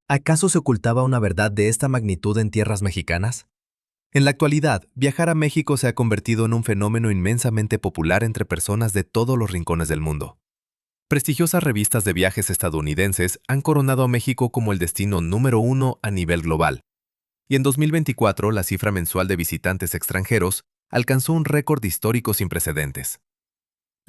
¿Acaso se ocultaba una verdad de esta magnitud en tierras mexicanas? En la actualidad, viajar a México se ha convertido en un fenómeno inmensamente popular entre personas de todos los rincones del mundo. Prestigiosas revistas de viajes estadounidenses han coronado a México como el destino número uno a nivel global. Y en 2024, la cifra mensual de visitantes extranjeros alcanzó un récord histórico sin precedentes.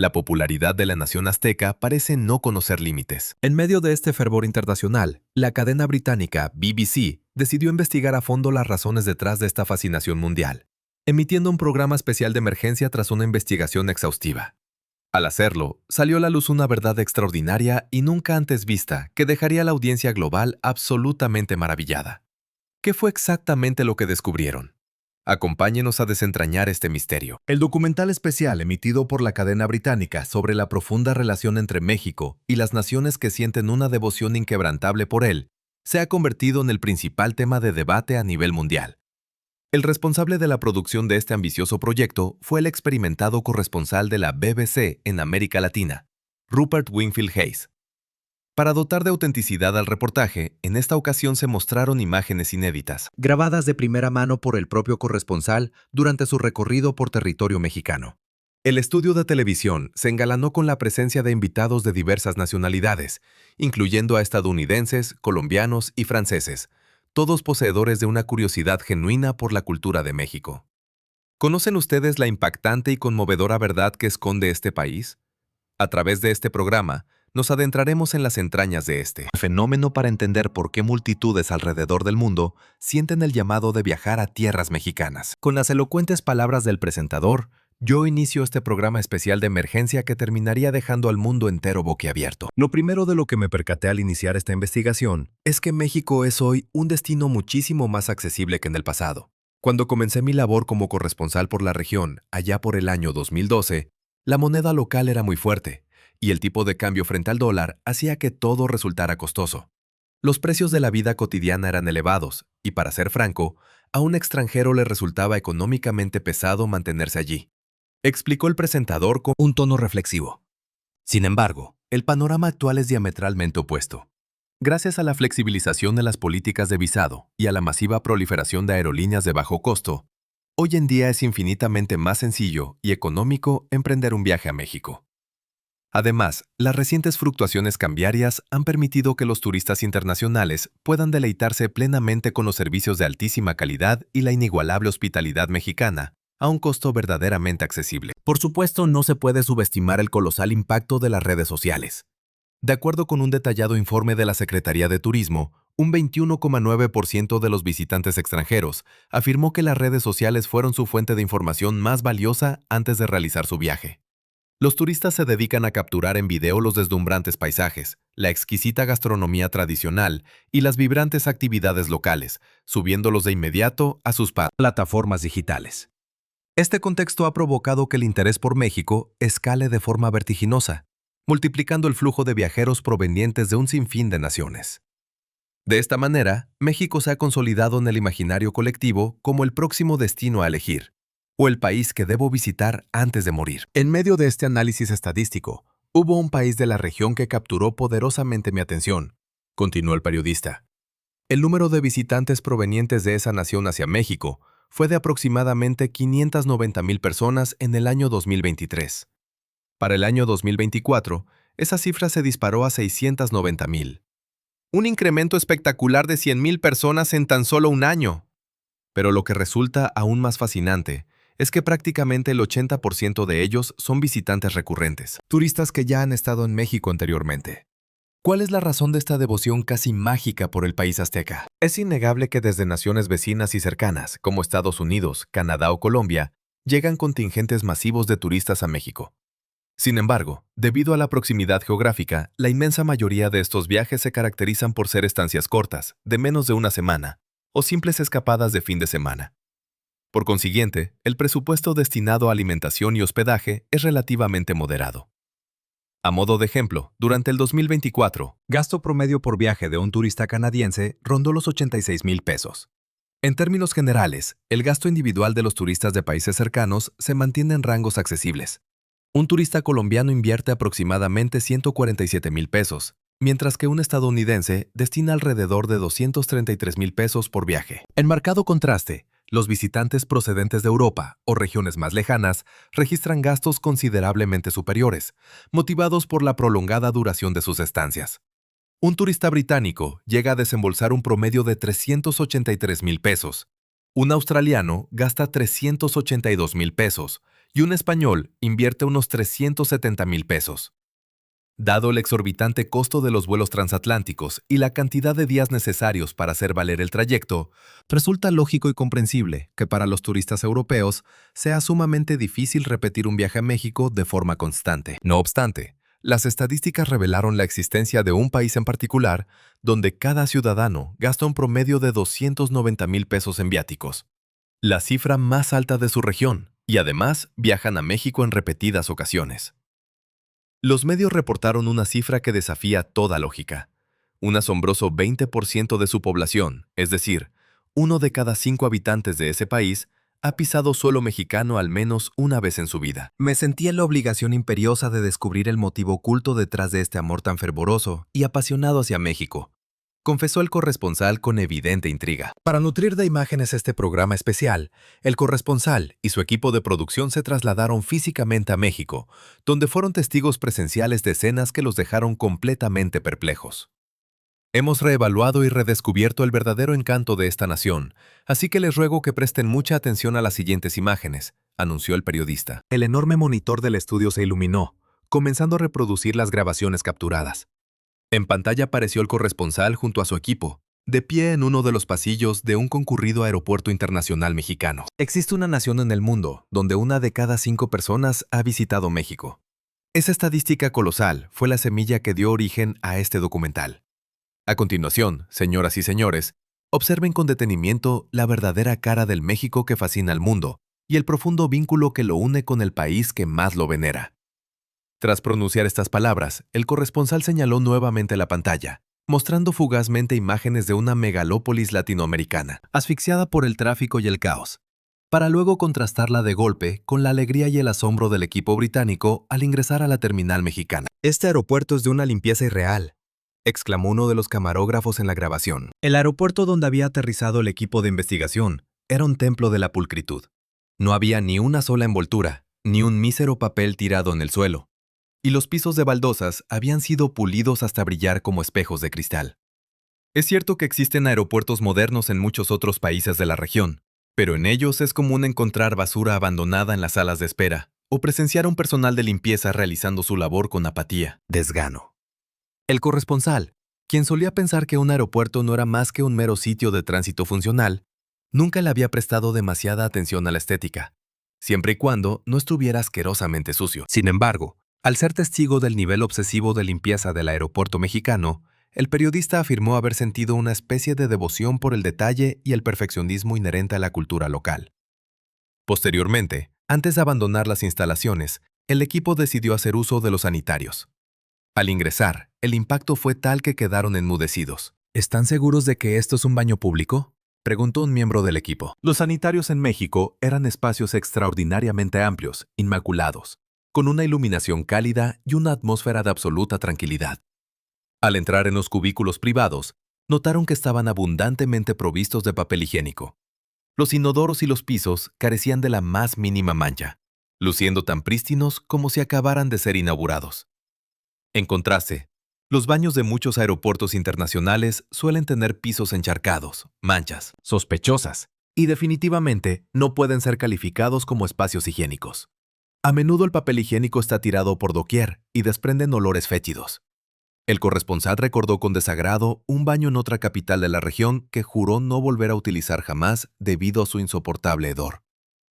La popularidad de la nación azteca parece no conocer límites. En medio de este fervor internacional, la cadena británica BBC decidió investigar a fondo las razones detrás de esta fascinación mundial, emitiendo un programa especial de emergencia tras una investigación exhaustiva. Al hacerlo, salió a la luz una verdad extraordinaria y nunca antes vista que dejaría a la audiencia global absolutamente maravillada. ¿Qué fue exactamente lo que descubrieron? Acompáñenos a desentrañar este misterio. El documental especial emitido por la cadena británica sobre la profunda relación entre México y las naciones que sienten una devoción inquebrantable por él se ha convertido en el principal tema de debate a nivel mundial. El responsable de la producción de este ambicioso proyecto fue el experimentado corresponsal de la BBC en América Latina, Rupert Wingfield Hayes. Para dotar de autenticidad al reportaje, en esta ocasión se mostraron imágenes inéditas, grabadas de primera mano por el propio corresponsal durante su recorrido por territorio mexicano. El estudio de televisión se engalanó con la presencia de invitados de diversas nacionalidades, incluyendo a estadounidenses, colombianos y franceses, todos poseedores de una curiosidad genuina por la cultura de México. ¿Conocen ustedes la impactante y conmovedora verdad que esconde este país? A través de este programa, nos adentraremos en las entrañas de este fenómeno para entender por qué multitudes alrededor del mundo sienten el llamado de viajar a tierras mexicanas. Con las elocuentes palabras del presentador, yo inicio este programa especial de emergencia que terminaría dejando al mundo entero boquiabierto. Lo primero de lo que me percaté al iniciar esta investigación es que México es hoy un destino muchísimo más accesible que en el pasado. Cuando comencé mi labor como corresponsal por la región, allá por el año 2012, la moneda local era muy fuerte, y el tipo de cambio frente al dólar hacía que todo resultara costoso. Los precios de la vida cotidiana eran elevados, y para ser franco, a un extranjero le resultaba económicamente pesado mantenerse allí, explicó el presentador con un tono reflexivo. Sin embargo, el panorama actual es diametralmente opuesto. Gracias a la flexibilización de las políticas de visado y a la masiva proliferación de aerolíneas de bajo costo, hoy en día es infinitamente más sencillo y económico emprender un viaje a México. Además, las recientes fluctuaciones cambiarias han permitido que los turistas internacionales puedan deleitarse plenamente con los servicios de altísima calidad y la inigualable hospitalidad mexicana, a un costo verdaderamente accesible. Por supuesto, no se puede subestimar el colosal impacto de las redes sociales. De acuerdo con un detallado informe de la Secretaría de Turismo, un 21,9% de los visitantes extranjeros afirmó que las redes sociales fueron su fuente de información más valiosa antes de realizar su viaje. Los turistas se dedican a capturar en video los deslumbrantes paisajes, la exquisita gastronomía tradicional y las vibrantes actividades locales, subiéndolos de inmediato a sus plataformas digitales. Este contexto ha provocado que el interés por México escale de forma vertiginosa, multiplicando el flujo de viajeros provenientes de un sinfín de naciones. De esta manera, México se ha consolidado en el imaginario colectivo como el próximo destino a elegir, o el país que debo visitar antes de morir. En medio de este análisis estadístico, hubo un país de la región que capturó poderosamente mi atención, continuó el periodista. El número de visitantes provenientes de esa nación hacia México fue de aproximadamente 590,000 personas en el año 2023. Para el año 2024, esa cifra se disparó a 690,000. Un incremento espectacular de 100,000 personas en tan solo un año. Pero lo que resulta aún más fascinante es que prácticamente el 80% de ellos son visitantes recurrentes, turistas que ya han estado en México anteriormente. ¿Cuál es la razón de esta devoción casi mágica por el país azteca? Es innegable que desde naciones vecinas y cercanas, como Estados Unidos, Canadá o Colombia, llegan contingentes masivos de turistas a México. Sin embargo, debido a la proximidad geográfica, la inmensa mayoría de estos viajes se caracterizan por ser estancias cortas, de menos de una semana, o simples escapadas de fin de semana. Por consiguiente, el presupuesto destinado a alimentación y hospedaje es relativamente moderado. A modo de ejemplo, durante el 2024, gasto promedio por viaje de un turista canadiense rondó los 86,000 pesos. En términos generales, el gasto individual de los turistas de países cercanos se mantiene en rangos accesibles. Un turista colombiano invierte aproximadamente 147,000 pesos, mientras que un estadounidense destina alrededor de 233,000 pesos por viaje. En marcado contraste, los visitantes procedentes de Europa o regiones más lejanas registran gastos considerablemente superiores, motivados por la prolongada duración de sus estancias. Un turista británico llega a desembolsar un promedio de 383,000 pesos. Un australiano gasta 382,000 pesos y un español invierte unos 370,000 pesos. Dado el exorbitante costo de los vuelos transatlánticos y la cantidad de días necesarios para hacer valer el trayecto, resulta lógico y comprensible que para los turistas europeos sea sumamente difícil repetir un viaje a México de forma constante. No obstante, las estadísticas revelaron la existencia de un país en particular donde cada ciudadano gasta un promedio de 290,000 pesos en viáticos, la cifra más alta de su región, y además viajan a México en repetidas ocasiones. Los medios reportaron una cifra que desafía toda lógica. Un asombroso 20% de su población, es decir, 1 de cada 5 habitantes de ese país, ha pisado suelo mexicano al menos una vez en su vida. Me sentí en la obligación imperiosa de descubrir el motivo oculto detrás de este amor tan fervoroso y apasionado hacia México, confesó el corresponsal con evidente intriga. Para nutrir de imágenes este programa especial, el corresponsal y su equipo de producción se trasladaron físicamente a México, donde fueron testigos presenciales de escenas que los dejaron completamente perplejos. Hemos reevaluado y redescubierto el verdadero encanto de esta nación, así que les ruego que presten mucha atención a las siguientes imágenes, anunció el periodista. El enorme monitor del estudio se iluminó, comenzando a reproducir las grabaciones capturadas. En pantalla apareció el corresponsal junto a su equipo, de pie en uno de los pasillos de un concurrido aeropuerto internacional mexicano. Existe una nación en el mundo donde 1 de cada 5 personas ha visitado México. Esa estadística colosal fue la semilla que dio origen a este documental. A continuación, señoras y señores, observen con detenimiento la verdadera cara del México que fascina al mundo y el profundo vínculo que lo une con el país que más lo venera. Tras pronunciar estas palabras, el corresponsal señaló nuevamente la pantalla, mostrando fugazmente imágenes de una megalópolis latinoamericana, asfixiada por el tráfico y el caos, para luego contrastarla de golpe con la alegría y el asombro del equipo británico al ingresar a la terminal mexicana. Este aeropuerto es de una limpieza irreal, exclamó uno de los camarógrafos en la grabación. El aeropuerto donde había aterrizado el equipo de investigación era un templo de la pulcritud. No había ni una sola envoltura, ni un mísero papel tirado en el suelo, y los pisos de baldosas habían sido pulidos hasta brillar como espejos de cristal. Es cierto que existen aeropuertos modernos en muchos otros países de la región, pero en ellos es común encontrar basura abandonada en las salas de espera o presenciar a un personal de limpieza realizando su labor con apatía, desgano. El corresponsal, quien solía pensar que un aeropuerto no era más que un mero sitio de tránsito funcional, nunca le había prestado demasiada atención a la estética, siempre y cuando no estuviera asquerosamente sucio. Sin embargo, al ser testigo del nivel obsesivo de limpieza del aeropuerto mexicano, el periodista afirmó haber sentido una especie de devoción por el detalle y el perfeccionismo inherente a la cultura local. Posteriormente, antes de abandonar las instalaciones, el equipo decidió hacer uso de los sanitarios. Al ingresar, el impacto fue tal que quedaron enmudecidos. ¿Están seguros de que esto es un baño público?, preguntó un miembro del equipo. Los sanitarios en México eran espacios extraordinariamente amplios, inmaculados, con una iluminación cálida y una atmósfera de absoluta tranquilidad. Al entrar en los cubículos privados, notaron que estaban abundantemente provistos de papel higiénico. Los inodoros y los pisos carecían de la más mínima mancha, luciendo tan prístinos como si acabaran de ser inaugurados. En contraste, los baños de muchos aeropuertos internacionales suelen tener pisos encharcados, manchas, sospechosas, y definitivamente no pueden ser calificados como espacios higiénicos. A menudo el papel higiénico está tirado por doquier y desprenden olores fétidos. El corresponsal recordó con desagrado un baño en otra capital de la región que juró no volver a utilizar jamás debido a su insoportable hedor.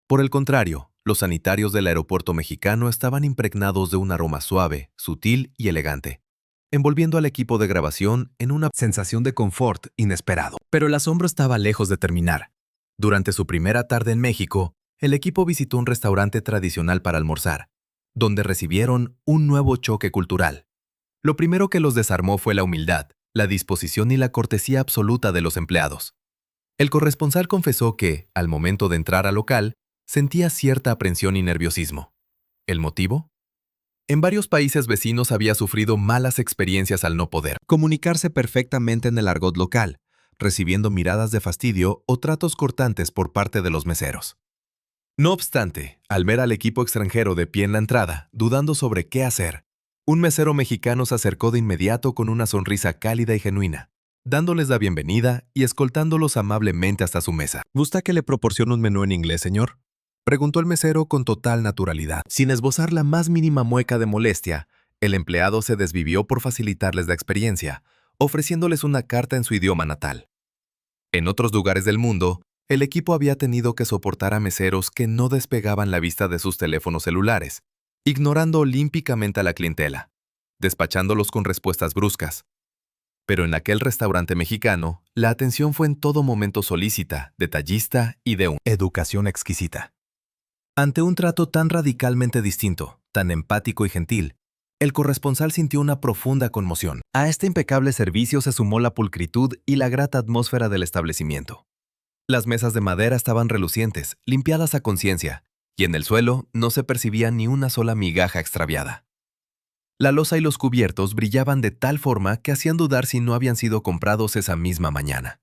Por el contrario, los sanitarios del aeropuerto mexicano estaban impregnados de un aroma suave, sutil y elegante, envolviendo al equipo de grabación en una sensación de confort inesperado. Pero el asombro estaba lejos de terminar. Durante su primera tarde en México, el equipo visitó un restaurante tradicional para almorzar, donde recibieron un nuevo choque cultural. Lo primero que los desarmó fue la humildad, la disposición y la cortesía absoluta de los empleados. El corresponsal confesó que, al momento de entrar al local, sentía cierta aprensión y nerviosismo. ¿El motivo? En varios países vecinos había sufrido malas experiencias al no poder comunicarse perfectamente en el argot local, recibiendo miradas de fastidio o tratos cortantes por parte de los meseros. No obstante, al ver al equipo extranjero de pie en la entrada, dudando sobre qué hacer, un mesero mexicano se acercó de inmediato con una sonrisa cálida y genuina, dándoles la bienvenida y escoltándolos amablemente hasta su mesa. ¿Gusta que le proporcione un menú en inglés, señor?, preguntó el mesero con total naturalidad. Sin esbozar la más mínima mueca de molestia, el empleado se desvivió por facilitarles la experiencia, ofreciéndoles una carta en su idioma natal. En otros lugares del mundo, el equipo había tenido que soportar a meseros que no despegaban la vista de sus teléfonos celulares, ignorando olímpicamente a la clientela, despachándolos con respuestas bruscas. Pero en aquel restaurante mexicano, la atención fue en todo momento solícita, detallista y de una educación exquisita. Ante un trato tan radicalmente distinto, tan empático y gentil, el corresponsal sintió una profunda conmoción. A este impecable servicio se sumó la pulcritud y la grata atmósfera del establecimiento. Las mesas de madera estaban relucientes, limpiadas a conciencia, y en el suelo no se percibía ni una sola migaja extraviada. La loza y los cubiertos brillaban de tal forma que hacían dudar si no habían sido comprados esa misma mañana.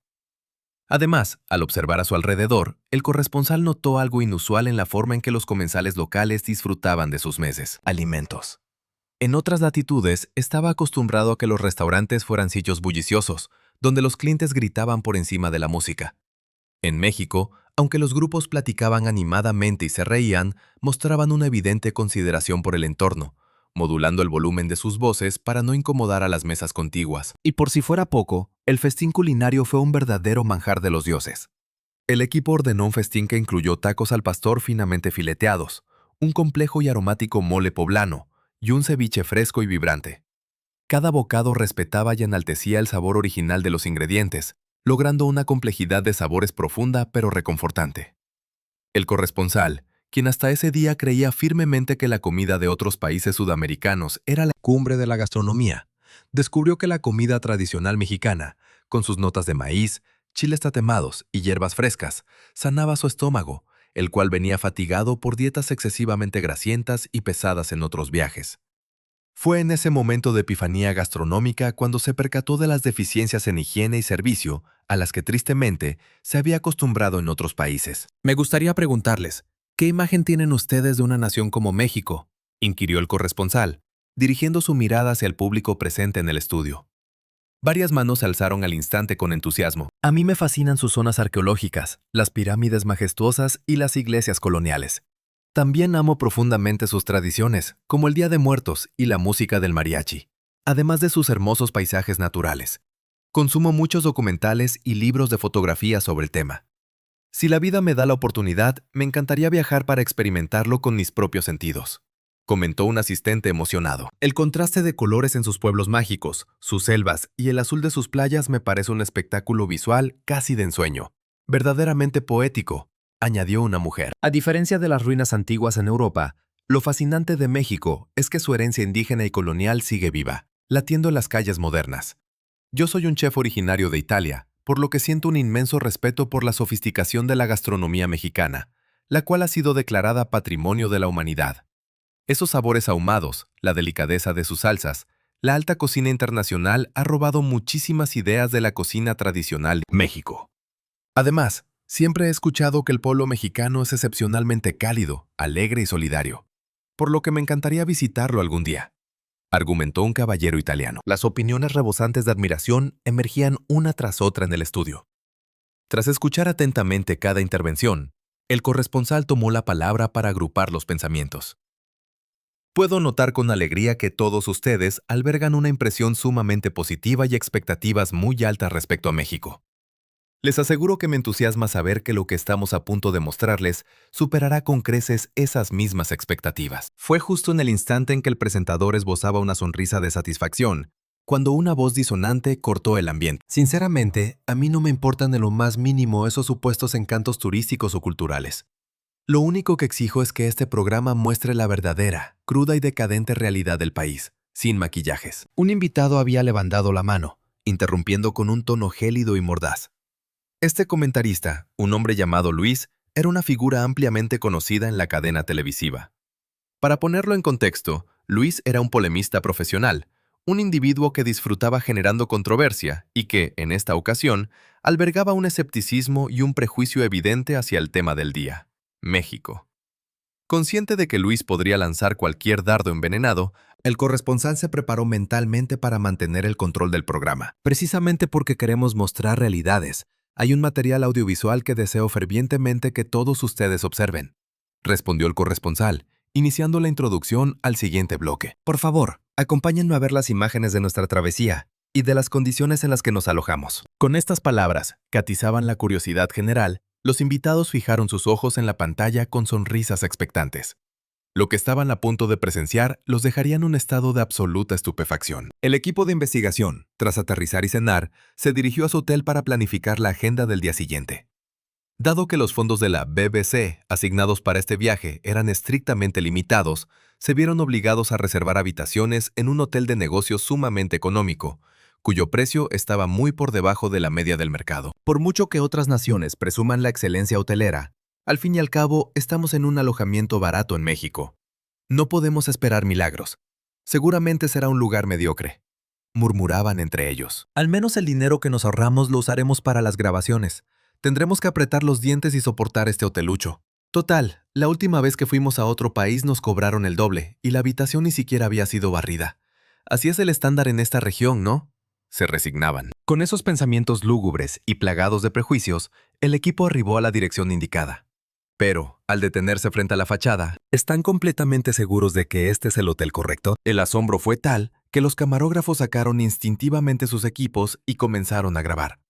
Además, al observar a su alrededor, el corresponsal notó algo inusual en la forma en que los comensales locales disfrutaban de sus meses, alimentos. En otras latitudes, estaba acostumbrado a que los restaurantes fueran sitios bulliciosos, donde los clientes gritaban por encima de la música. En México, aunque los grupos platicaban animadamente y se reían, mostraban una evidente consideración por el entorno, modulando el volumen de sus voces para no incomodar a las mesas contiguas. Y por si fuera poco, el festín culinario fue un verdadero manjar de los dioses. El equipo ordenó un festín que incluyó tacos al pastor finamente fileteados, un complejo y aromático mole poblano y un ceviche fresco y vibrante. Cada bocado respetaba y enaltecía el sabor original de los ingredientes, logrando una complejidad de sabores profunda pero reconfortante. El corresponsal, quien hasta ese día creía firmemente que la comida de otros países sudamericanos era la cumbre de la gastronomía, descubrió que la comida tradicional mexicana, con sus notas de maíz, chiles tatemados y hierbas frescas, sanaba su estómago, el cual venía fatigado por dietas excesivamente grasientas y pesadas en otros viajes. Fue en ese momento de epifanía gastronómica cuando se percató de las deficiencias en higiene y servicio a las que tristemente se había acostumbrado en otros países. Me gustaría preguntarles, ¿qué imagen tienen ustedes de una nación como México?, inquirió el corresponsal, dirigiendo su mirada hacia el público presente en el estudio. Varias manos se alzaron al instante con entusiasmo. A mí me fascinan sus zonas arqueológicas, las pirámides majestuosas y las iglesias coloniales. También amo profundamente sus tradiciones, como el Día de Muertos y la música del mariachi, además de sus hermosos paisajes naturales. Consumo muchos documentales y libros de fotografía sobre el tema. Si la vida me da la oportunidad, me encantaría viajar para experimentarlo con mis propios sentidos, comentó un asistente emocionado. El contraste de colores en sus pueblos mágicos, sus selvas y el azul de sus playas me parece un espectáculo visual casi de ensueño, verdaderamente poético, añadió una mujer. A diferencia de las ruinas antiguas en Europa, lo fascinante de México es que su herencia indígena y colonial sigue viva, latiendo en las calles modernas. Yo soy un chef originario de Italia, por lo que siento un inmenso respeto por la sofisticación de la gastronomía mexicana, la cual ha sido declarada Patrimonio de la Humanidad. Esos sabores ahumados, la delicadeza de sus salsas, la alta cocina internacional ha robado muchísimas ideas de la cocina tradicional de México. Además, siempre he escuchado que el pueblo mexicano es excepcionalmente cálido, alegre y solidario, por lo que me encantaría visitarlo algún día, argumentó un caballero italiano. Las opiniones rebosantes de admiración emergían una tras otra en el estudio. Tras escuchar atentamente cada intervención, el corresponsal tomó la palabra para agrupar los pensamientos. Puedo notar con alegría que todos ustedes albergan una impresión sumamente positiva y expectativas muy altas respecto a México. Les aseguro que me entusiasma saber que lo que estamos a punto de mostrarles superará con creces esas mismas expectativas. Fue justo en el instante en que el presentador esbozaba una sonrisa de satisfacción, cuando una voz disonante cortó el ambiente. Sinceramente, a mí no me importan en lo más mínimo esos supuestos encantos turísticos o culturales. Lo único que exijo es que este programa muestre la verdadera, cruda y decadente realidad del país, sin maquillajes. Un invitado había levantado la mano, interrumpiendo con un tono gélido y mordaz. Este comentarista, un hombre llamado Luis, era una figura ampliamente conocida en la cadena televisiva. Para ponerlo en contexto, Luis era un polemista profesional, un individuo que disfrutaba generando controversia y que, en esta ocasión, albergaba un escepticismo y un prejuicio evidente hacia el tema del día: México. Consciente de que Luis podría lanzar cualquier dardo envenenado, el corresponsal se preparó mentalmente para mantener el control del programa. Precisamente porque queremos mostrar realidades, hay un material audiovisual que deseo fervientemente que todos ustedes observen, respondió el corresponsal, iniciando la introducción al siguiente bloque. Por favor, acompáñenme a ver las imágenes de nuestra travesía y de las condiciones en las que nos alojamos. Con estas palabras, que atizaban la curiosidad general, los invitados fijaron sus ojos en la pantalla con sonrisas expectantes. Lo que estaban a punto de presenciar los dejaría en un estado de absoluta estupefacción. El equipo de investigación, tras aterrizar y cenar, se dirigió a su hotel para planificar la agenda del día siguiente. Dado que los fondos de la BBC asignados para este viaje eran estrictamente limitados, se vieron obligados a reservar habitaciones en un hotel de negocios sumamente económico, cuyo precio estaba muy por debajo de la media del mercado. Por mucho que otras naciones presuman la excelencia hotelera, al fin y al cabo estamos en un alojamiento barato en México. No podemos esperar milagros. Seguramente será un lugar mediocre, murmuraban entre ellos. Al menos el dinero que nos ahorramos lo usaremos para las grabaciones. Tendremos que apretar los dientes y soportar este hotelucho. Total, la última vez que fuimos a otro país nos cobraron el doble y la habitación ni siquiera había sido barrida. Así es el estándar en esta región, ¿no? Se resignaban. Con esos pensamientos lúgubres y plagados de prejuicios, el equipo arribó a la dirección indicada. Pero, al detenerse frente a la fachada, ¿están completamente seguros de que este es el hotel correcto? El asombro fue tal que los camarógrafos sacaron instintivamente sus equipos y comenzaron a grabar.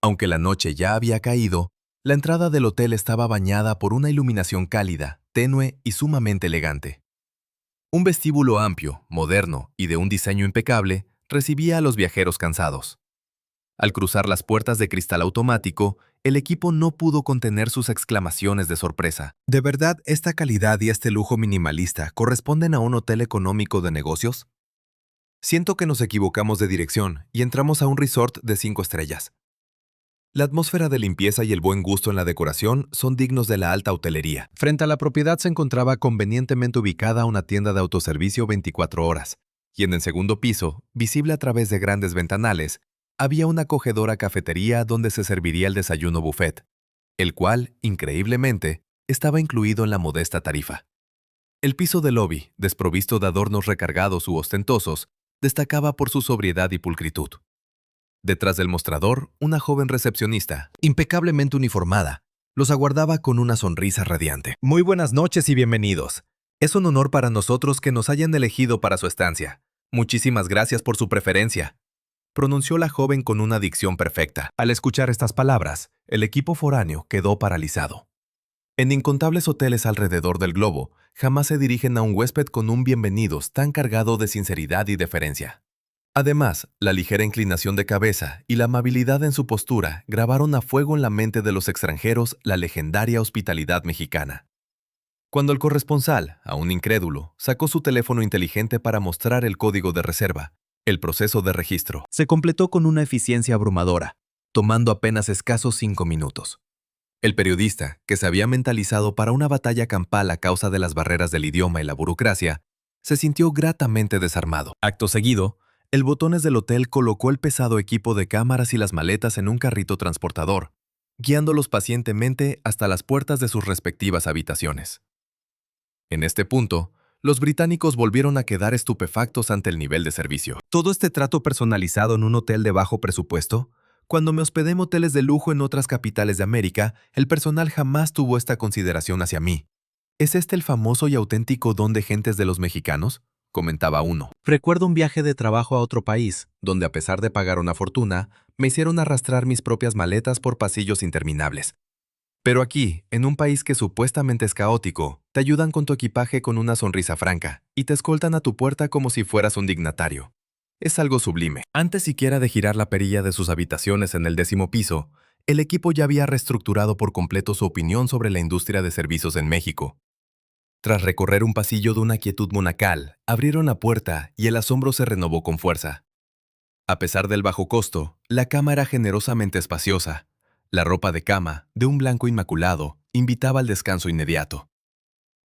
Aunque la noche ya había caído, la entrada del hotel estaba bañada por una iluminación cálida, tenue y sumamente elegante. Un vestíbulo amplio, moderno y de un diseño impecable recibía a los viajeros cansados. Al cruzar las puertas de cristal automático, el equipo no pudo contener sus exclamaciones de sorpresa. ¿De verdad esta calidad y este lujo minimalista corresponden a un hotel económico de negocios? Siento que nos equivocamos de dirección y entramos a un resort de 5 estrellas. La atmósfera de limpieza y el buen gusto en la decoración son dignos de la alta hotelería. Frente a la propiedad se encontraba convenientemente ubicada una tienda de autoservicio 24 horas, y en el segundo piso, visible a través de grandes ventanales, había una acogedora cafetería donde se serviría el desayuno buffet, el cual, increíblemente, estaba incluido en la modesta tarifa. El piso del lobby, desprovisto de adornos recargados u ostentosos, destacaba por su sobriedad y pulcritud. Detrás del mostrador, una joven recepcionista, impecablemente uniformada, los aguardaba con una sonrisa radiante. Muy buenas noches y bienvenidos. Es un honor para nosotros que nos hayan elegido para su estancia. Muchísimas gracias por su preferencia, pronunció la joven con una dicción perfecta. Al escuchar estas palabras, el equipo foráneo quedó paralizado. En incontables hoteles alrededor del globo, jamás se dirigen a un huésped con un bienvenidos tan cargado de sinceridad y deferencia. Además, la ligera inclinación de cabeza y la amabilidad en su postura grabaron a fuego en la mente de los extranjeros la legendaria hospitalidad mexicana. Cuando el corresponsal, aún incrédulo, sacó su teléfono inteligente para mostrar el código de reserva, el proceso de registro se completó con una eficiencia abrumadora, tomando apenas escasos 5 minutos. El periodista, que se había mentalizado para una batalla campal a causa de las barreras del idioma y la burocracia, se sintió gratamente desarmado. Acto seguido, el botones del hotel colocó el pesado equipo de cámaras y las maletas en un carrito transportador, guiándolos pacientemente hasta las puertas de sus respectivas habitaciones. En este punto, los británicos volvieron a quedar estupefactos ante el nivel de servicio. ¿Todo este trato personalizado en un hotel de bajo presupuesto? Cuando me hospedé en hoteles de lujo en otras capitales de América, el personal jamás tuvo esta consideración hacia mí. ¿Es este el famoso y auténtico don de gentes de los mexicanos?, comentaba uno. Recuerdo un viaje de trabajo a otro país, donde a pesar de pagar una fortuna, me hicieron arrastrar mis propias maletas por pasillos interminables. Pero aquí, en un país que supuestamente es caótico, te ayudan con tu equipaje con una sonrisa franca y te escoltan a tu puerta como si fueras un dignatario. Es algo sublime. Antes siquiera de girar la perilla de sus habitaciones en el 10º piso, el equipo ya había reestructurado por completo su opinión sobre la industria de servicios en México. Tras recorrer un pasillo de una quietud monacal, abrieron la puerta y el asombro se renovó con fuerza. A pesar del bajo costo, la cama era generosamente espaciosa. La ropa de cama, de un blanco inmaculado, invitaba al descanso inmediato.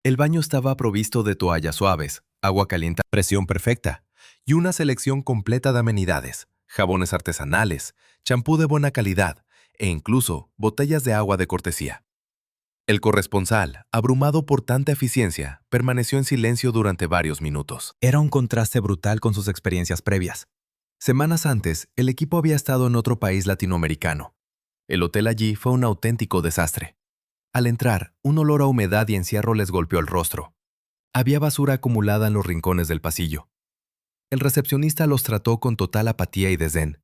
El baño estaba provisto de toallas suaves, agua caliente, presión perfecta y una selección completa de amenidades, jabones artesanales, champú de buena calidad e incluso botellas de agua de cortesía. El corresponsal, abrumado por tanta eficiencia, permaneció en silencio durante varios minutos. Era un contraste brutal con sus experiencias previas. Semanas antes, el equipo había estado en otro país latinoamericano. El hotel allí fue un auténtico desastre. Al entrar, un olor a humedad y encierro les golpeó el rostro. Había basura acumulada en los rincones del pasillo. El recepcionista los trató con total apatía y desdén,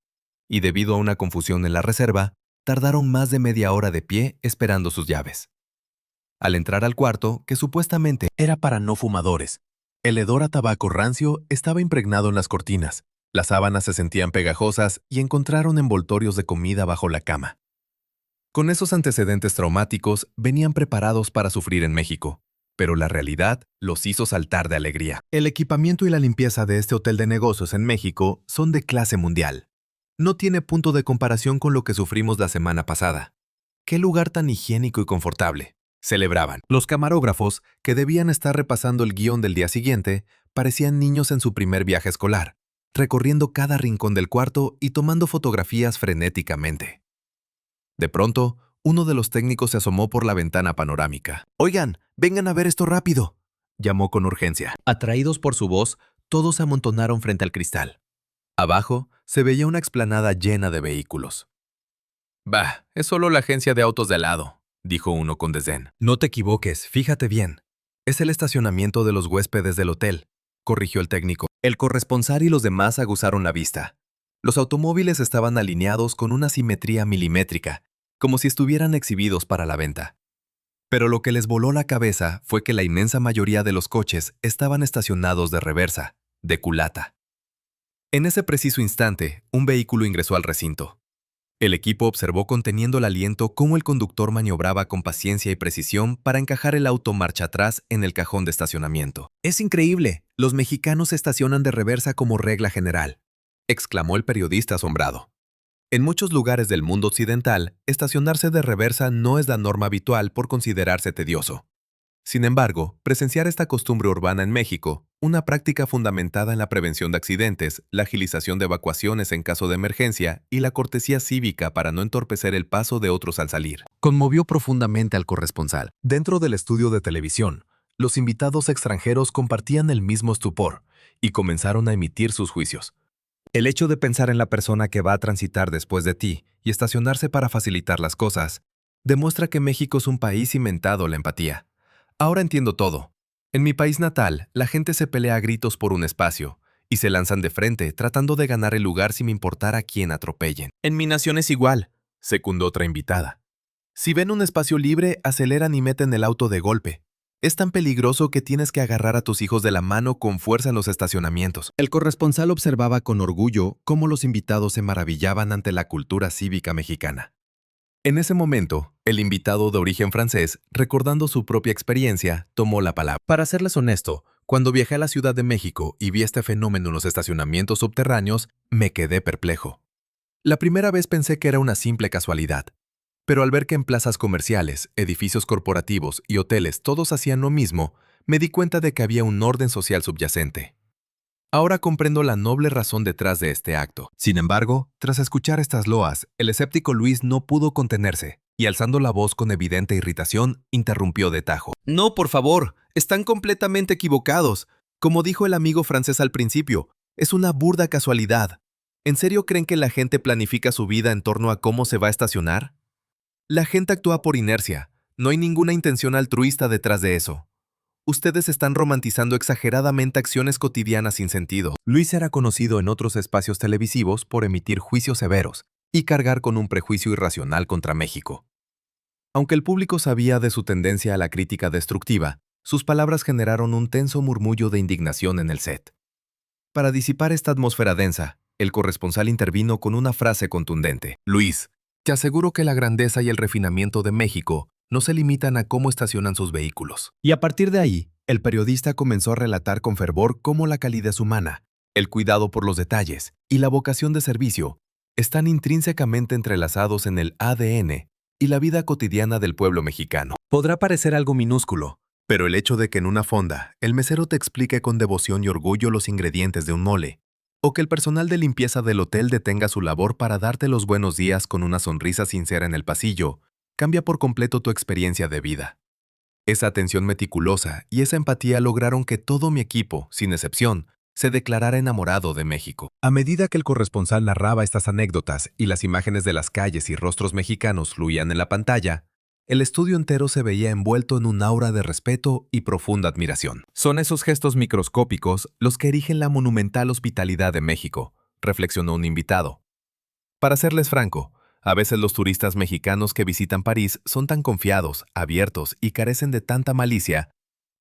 y debido a una confusión en la reserva, tardaron más de media hora de pie esperando sus llaves. Al entrar al cuarto, que supuestamente era para no fumadores, el hedor a tabaco rancio estaba impregnado en las cortinas, las sábanas se sentían pegajosas y encontraron envoltorios de comida bajo la cama. Con esos antecedentes traumáticos, venían preparados para sufrir en México, pero la realidad los hizo saltar de alegría. El equipamiento y la limpieza de este hotel de negocios en México son de clase mundial. No tiene punto de comparación con lo que sufrimos la semana pasada. ¡Qué lugar tan higiénico y confortable!, celebraban. Los camarógrafos, que debían estar repasando el guión del día siguiente, parecían niños en su primer viaje escolar, recorriendo cada rincón del cuarto y tomando fotografías frenéticamente. De pronto, uno de los técnicos se asomó por la ventana panorámica. «Oigan, vengan a ver esto rápido», llamó con urgencia. Atraídos por su voz, todos se amontonaron frente al cristal. Abajo se veía una explanada llena de vehículos. «Bah, es solo la agencia de autos de al lado», dijo uno con desdén. «No te equivoques, fíjate bien. Es el estacionamiento de los huéspedes del hotel», corrigió el técnico. El corresponsal y los demás aguzaron la vista. Los automóviles estaban alineados con una simetría milimétrica, como si estuvieran exhibidos para la venta. Pero lo que les voló la cabeza fue que la inmensa mayoría de los coches estaban estacionados de reversa, de culata. En ese preciso instante, un vehículo ingresó al recinto. El equipo observó conteniendo el aliento cómo el conductor maniobraba con paciencia y precisión para encajar el auto marcha atrás en el cajón de estacionamiento. «Es increíble, los mexicanos se estacionan de reversa como regla general», exclamó el periodista asombrado. En muchos lugares del mundo occidental, estacionarse de reversa no es la norma habitual por considerarse tedioso. Sin embargo, presenciar esta costumbre urbana en México, una práctica fundamentada en la prevención de accidentes, la agilización de evacuaciones en caso de emergencia y la cortesía cívica para no entorpecer el paso de otros al salir, conmovió profundamente al corresponsal. Dentro del estudio de televisión, los invitados extranjeros compartían el mismo estupor y comenzaron a emitir sus juicios. El hecho de pensar en la persona que va a transitar después de ti y estacionarse para facilitar las cosas, demuestra que México es un país cimentado en la empatía. Ahora entiendo todo. En mi país natal, la gente se pelea a gritos por un espacio y se lanzan de frente tratando de ganar el lugar sin importar a quién atropellen. En mi nación es igual, secundó otra invitada. Si ven un espacio libre, aceleran y meten el auto de golpe. Es tan peligroso que tienes que agarrar a tus hijos de la mano con fuerza en los estacionamientos. El corresponsal observaba con orgullo cómo los invitados se maravillaban ante la cultura cívica mexicana. En ese momento, el invitado de origen francés, recordando su propia experiencia, tomó la palabra. Para serles honesto, cuando viajé a la Ciudad de México y vi este fenómeno en los estacionamientos subterráneos, me quedé perplejo. La primera vez pensé que era una simple casualidad. Pero al ver que en plazas comerciales, edificios corporativos y hoteles todos hacían lo mismo, me di cuenta de que había un orden social subyacente. Ahora comprendo la noble razón detrás de este acto. Sin embargo, tras escuchar estas loas, el escéptico Luis no pudo contenerse y, alzando la voz con evidente irritación, interrumpió de tajo. «No, por favor, están completamente equivocados. Como dijo el amigo francés al principio, es una burda casualidad. ¿En serio creen que la gente planifica su vida en torno a cómo se va a estacionar? La gente actúa por inercia. No hay ninguna intención altruista detrás de eso. Ustedes están romantizando exageradamente acciones cotidianas sin sentido». Luis era conocido en otros espacios televisivos por emitir juicios severos y cargar con un prejuicio irracional contra México. Aunque el público sabía de su tendencia a la crítica destructiva, sus palabras generaron un tenso murmullo de indignación en el set. Para disipar esta atmósfera densa, el corresponsal intervino con una frase contundente. «Luis, te aseguro que la grandeza y el refinamiento de México no se limitan a cómo estacionan sus vehículos». Y a partir de ahí, el periodista comenzó a relatar con fervor cómo la calidez humana, el cuidado por los detalles y la vocación de servicio están intrínsecamente entrelazados en el ADN y la vida cotidiana del pueblo mexicano. Podrá parecer algo minúsculo, Pero el hecho de que en una fonda el mesero te explique con devoción y orgullo los ingredientes de un mole, o que el personal de limpieza del hotel detenga su labor para darte los buenos días con una sonrisa sincera en el pasillo, cambia por completo tu experiencia de vida. Esa atención meticulosa y esa empatía lograron que todo mi equipo, sin excepción, se declarara enamorado de México. A medida que el corresponsal narraba estas anécdotas y las imágenes de las calles y rostros mexicanos fluían en la pantalla, el estudio entero se veía envuelto en un aura de respeto y profunda admiración. Son esos gestos microscópicos los que erigen la monumental hospitalidad de México, reflexionó un invitado. Para serles franco, a veces los turistas mexicanos que visitan París son tan confiados, abiertos y carecen de tanta malicia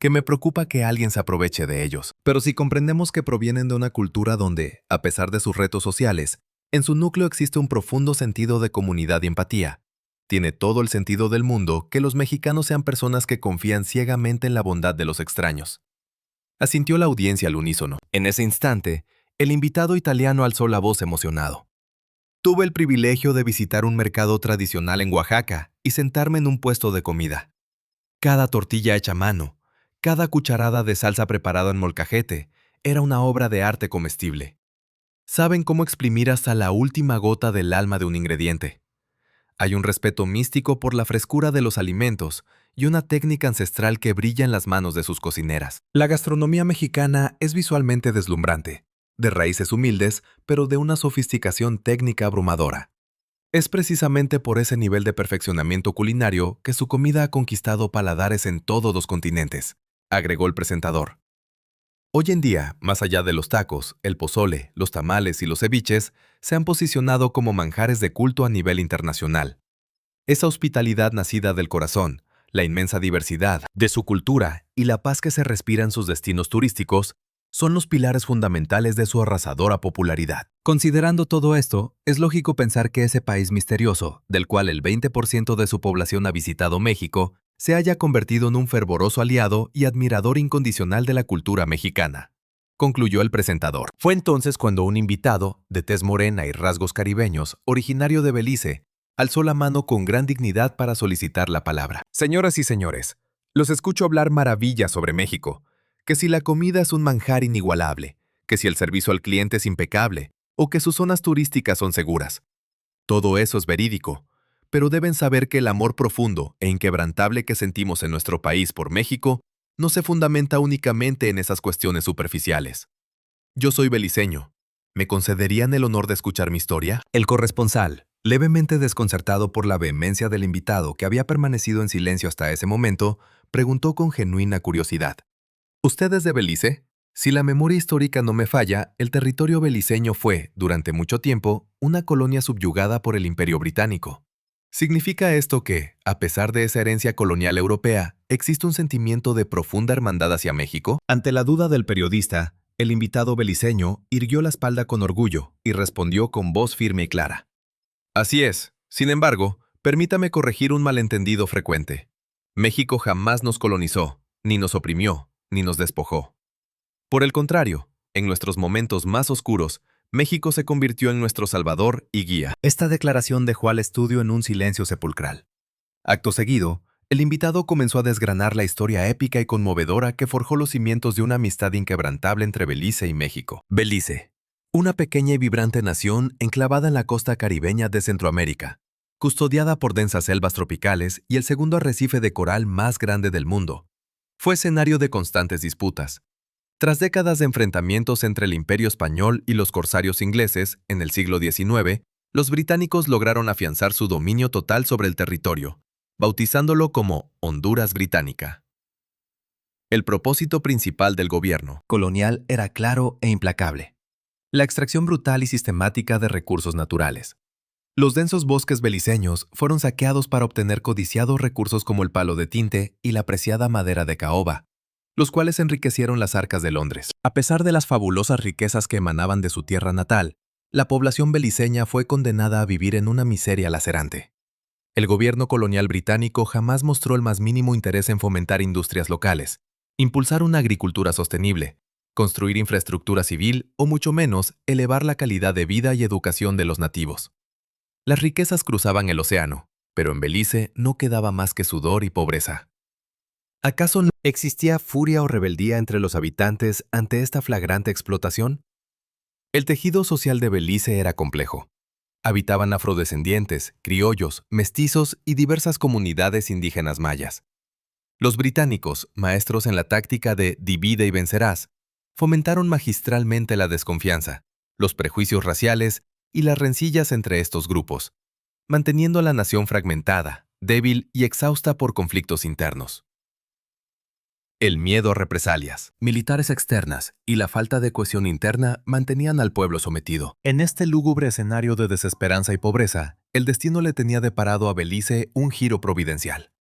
que me preocupa que alguien se aproveche de ellos. Pero si comprendemos que provienen de una cultura donde, a pesar de sus retos sociales, en su núcleo existe un profundo sentido de comunidad y empatía, tiene todo el sentido del mundo que los mexicanos sean personas que confían ciegamente en la bondad de los extraños. Asintió la audiencia al unísono. En ese instante, el invitado italiano alzó la voz emocionado. Tuve el privilegio de visitar un mercado tradicional en Oaxaca y sentarme en un puesto de comida. Cada tortilla hecha a mano, cada cucharada de salsa preparada en molcajete, era una obra de arte comestible. Saben cómo exprimir hasta la última gota del alma de un ingrediente. Hay un respeto místico por la frescura de los alimentos y una técnica ancestral que brilla en las manos de sus cocineras. La gastronomía mexicana es visualmente deslumbrante, de raíces humildes, pero de una sofisticación técnica abrumadora. Es precisamente por ese nivel de perfeccionamiento culinario que su comida ha conquistado paladares en todos los continentes, agregó el presentador. Hoy en día, más allá de los tacos, el pozole, los tamales y los ceviches, se han posicionado como manjares de culto a nivel internacional. Esa hospitalidad nacida del corazón, la inmensa diversidad de su cultura y la paz que se respira en sus destinos turísticos son los pilares fundamentales de su arrasadora popularidad. Considerando todo esto, es lógico pensar que ese país misterioso, del cual el 20% de su población ha visitado México, se haya convertido en un fervoroso aliado y admirador incondicional de la cultura mexicana, concluyó el presentador. Fue entonces cuando un invitado, de tez morena y rasgos caribeños, originario de Belice, alzó la mano con gran dignidad para solicitar la palabra. Señoras y señores, los escucho hablar maravillas sobre México, que si la comida es un manjar inigualable, que si el servicio al cliente es impecable, o que sus zonas turísticas son seguras. Todo eso es verídico, pero deben saber que el amor profundo e inquebrantable que sentimos en nuestro país por México no se fundamenta únicamente en esas cuestiones superficiales. Yo soy beliceño. ¿Me concederían el honor de escuchar mi historia? El corresponsal, levemente desconcertado por la vehemencia del invitado que había permanecido en silencio hasta ese momento, preguntó con genuina curiosidad. ¿Usted es de Belice? Si la memoria histórica no me falla, el territorio beliceño fue, durante mucho tiempo, una colonia subyugada por el Imperio Británico. ¿Significa esto que, a pesar de esa herencia colonial europea, existe un sentimiento de profunda hermandad hacia México? Ante la duda del periodista, el invitado beliceño irguió la espalda con orgullo y respondió con voz firme y clara. Así es. Sin embargo, permítame corregir un malentendido frecuente. México jamás nos colonizó, ni nos oprimió, ni nos despojó. Por el contrario, en nuestros momentos más oscuros, México se convirtió en nuestro salvador y guía. Esta declaración dejó al estudio en un silencio sepulcral. Acto seguido, el invitado comenzó a desgranar la historia épica y conmovedora que forjó los cimientos de una amistad inquebrantable entre Belice y México. Belice, una pequeña y vibrante nación enclavada en la costa caribeña de Centroamérica, custodiada por densas selvas tropicales y el segundo arrecife de coral más grande del mundo, fue escenario de constantes disputas. Tras décadas de enfrentamientos entre el Imperio Español y los corsarios ingleses, en el siglo XIX, los británicos lograron afianzar su dominio total sobre el territorio, bautizándolo como Honduras Británica. El propósito principal del gobierno colonial era claro e implacable: la extracción brutal y sistemática de recursos naturales. Los densos bosques beliceños fueron saqueados para obtener codiciados recursos como el palo de tinte y la preciada madera de caoba, los cuales enriquecieron las arcas de Londres. A pesar de las fabulosas riquezas que emanaban de su tierra natal, la población beliceña fue condenada a vivir en una miseria lacerante. El gobierno colonial británico jamás mostró el más mínimo interés en fomentar industrias locales, impulsar una agricultura sostenible, construir infraestructura civil o mucho menos elevar la calidad de vida y educación de los nativos. Las riquezas cruzaban el océano, pero en Belice no quedaba más que sudor y pobreza. ¿Acaso no existía furia o rebeldía entre los habitantes ante esta flagrante explotación? El tejido social de Belice era complejo. Habitaban afrodescendientes, criollos, mestizos y diversas comunidades indígenas mayas. Los británicos, maestros en la táctica de divide y vencerás, fomentaron magistralmente la desconfianza, los prejuicios raciales y las rencillas entre estos grupos, manteniendo a la nación fragmentada, débil y exhausta por conflictos internos. El miedo a represalias, militares externas y la falta de cohesión interna mantenían al pueblo sometido. En este lúgubre escenario de desesperanza y pobreza, el destino le tenía deparado a Belice un giro providencial.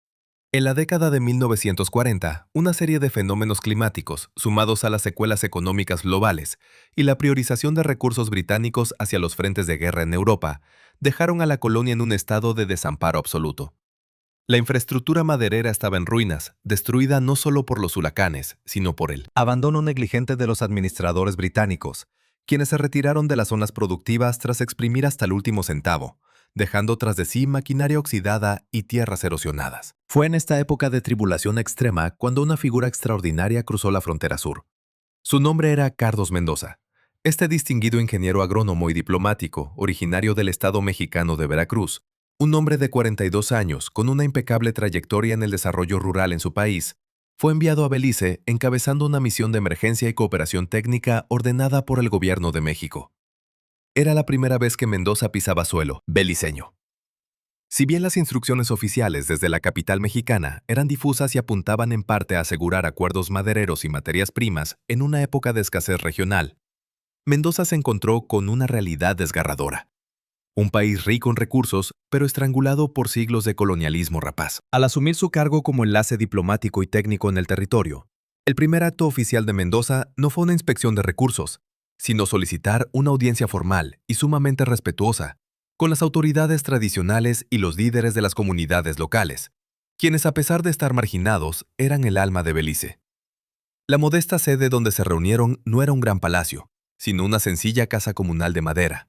En la década de 1940, una serie de fenómenos climáticos, sumados a las secuelas económicas globales y la priorización de recursos británicos hacia los frentes de guerra en Europa, dejaron a la colonia en un estado de desamparo absoluto. La infraestructura maderera estaba en ruinas, destruida no solo por los huracanes, sino por el abandono negligente de los administradores británicos, quienes se retiraron de las zonas productivas tras exprimir hasta el último centavo, dejando tras de sí maquinaria oxidada y tierras erosionadas. Fue en esta época de tribulación extrema cuando una figura extraordinaria cruzó la frontera sur. Su nombre era Carlos Mendoza. Este distinguido ingeniero agrónomo y diplomático, originario del estado mexicano de Veracruz, un hombre de 42 años con una impecable trayectoria en el desarrollo rural en su país, fue enviado a Belice encabezando una misión de emergencia y cooperación técnica ordenada por el gobierno de México. Era la primera vez que Mendoza pisaba suelo beliceño. Si bien las instrucciones oficiales desde la capital mexicana eran difusas y apuntaban en parte a asegurar acuerdos madereros y materias primas en una época de escasez regional, Mendoza se encontró con una realidad desgarradora. Un país rico en recursos, pero estrangulado por siglos de colonialismo rapaz. Al asumir su cargo como enlace diplomático y técnico en el territorio, el primer acto oficial de Mendoza no fue una inspección de recursos, sino solicitar una audiencia formal y sumamente respetuosa con las autoridades tradicionales y los líderes de las comunidades locales, quienes a pesar de estar marginados, eran el alma de Belice. La modesta sede donde se reunieron no era un gran palacio, sino una sencilla casa comunal de madera.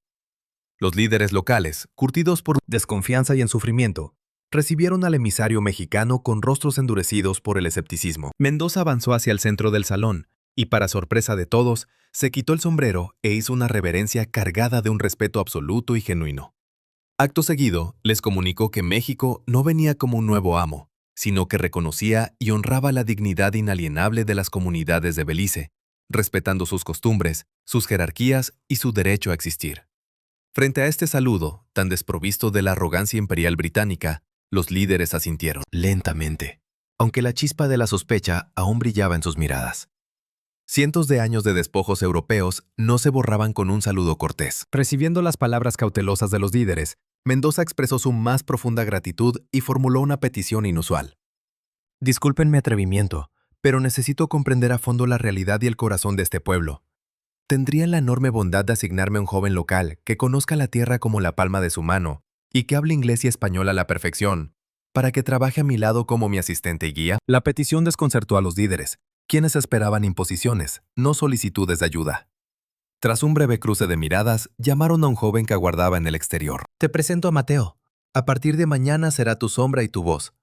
Los líderes locales, curtidos por desconfianza y ensufrimiento, recibieron al emisario mexicano con rostros endurecidos por el escepticismo. Mendoza avanzó hacia el centro del salón y, para sorpresa de todos, se quitó el sombrero e hizo una reverencia cargada de un respeto absoluto y genuino. Acto seguido, les comunicó que México no venía como un nuevo amo, sino que reconocía y honraba la dignidad inalienable de las comunidades de Belice, respetando sus costumbres, sus jerarquías y su derecho a existir. Frente a este saludo, tan desprovisto de la arrogancia imperial británica, los líderes asintieron lentamente, aunque la chispa de la sospecha aún brillaba en sus miradas. Cientos de años de despojos europeos no se borraban con un saludo cortés. Recibiendo las palabras cautelosas de los líderes, Mendoza expresó su más profunda gratitud y formuló una petición inusual. Disculpen mi atrevimiento, pero necesito comprender a fondo la realidad y el corazón de este pueblo. ¿Tendrían la enorme bondad de asignarme a un joven local que conozca la tierra como la palma de su mano y que hable inglés y español a la perfección, para que trabaje a mi lado como mi asistente y guía? La petición desconcertó a los líderes, quienes esperaban imposiciones, no solicitudes de ayuda. Tras un breve cruce de miradas, llamaron a un joven que aguardaba en el exterior. Te presento a Mateo. A partir de mañana será tu sombra y tu voz.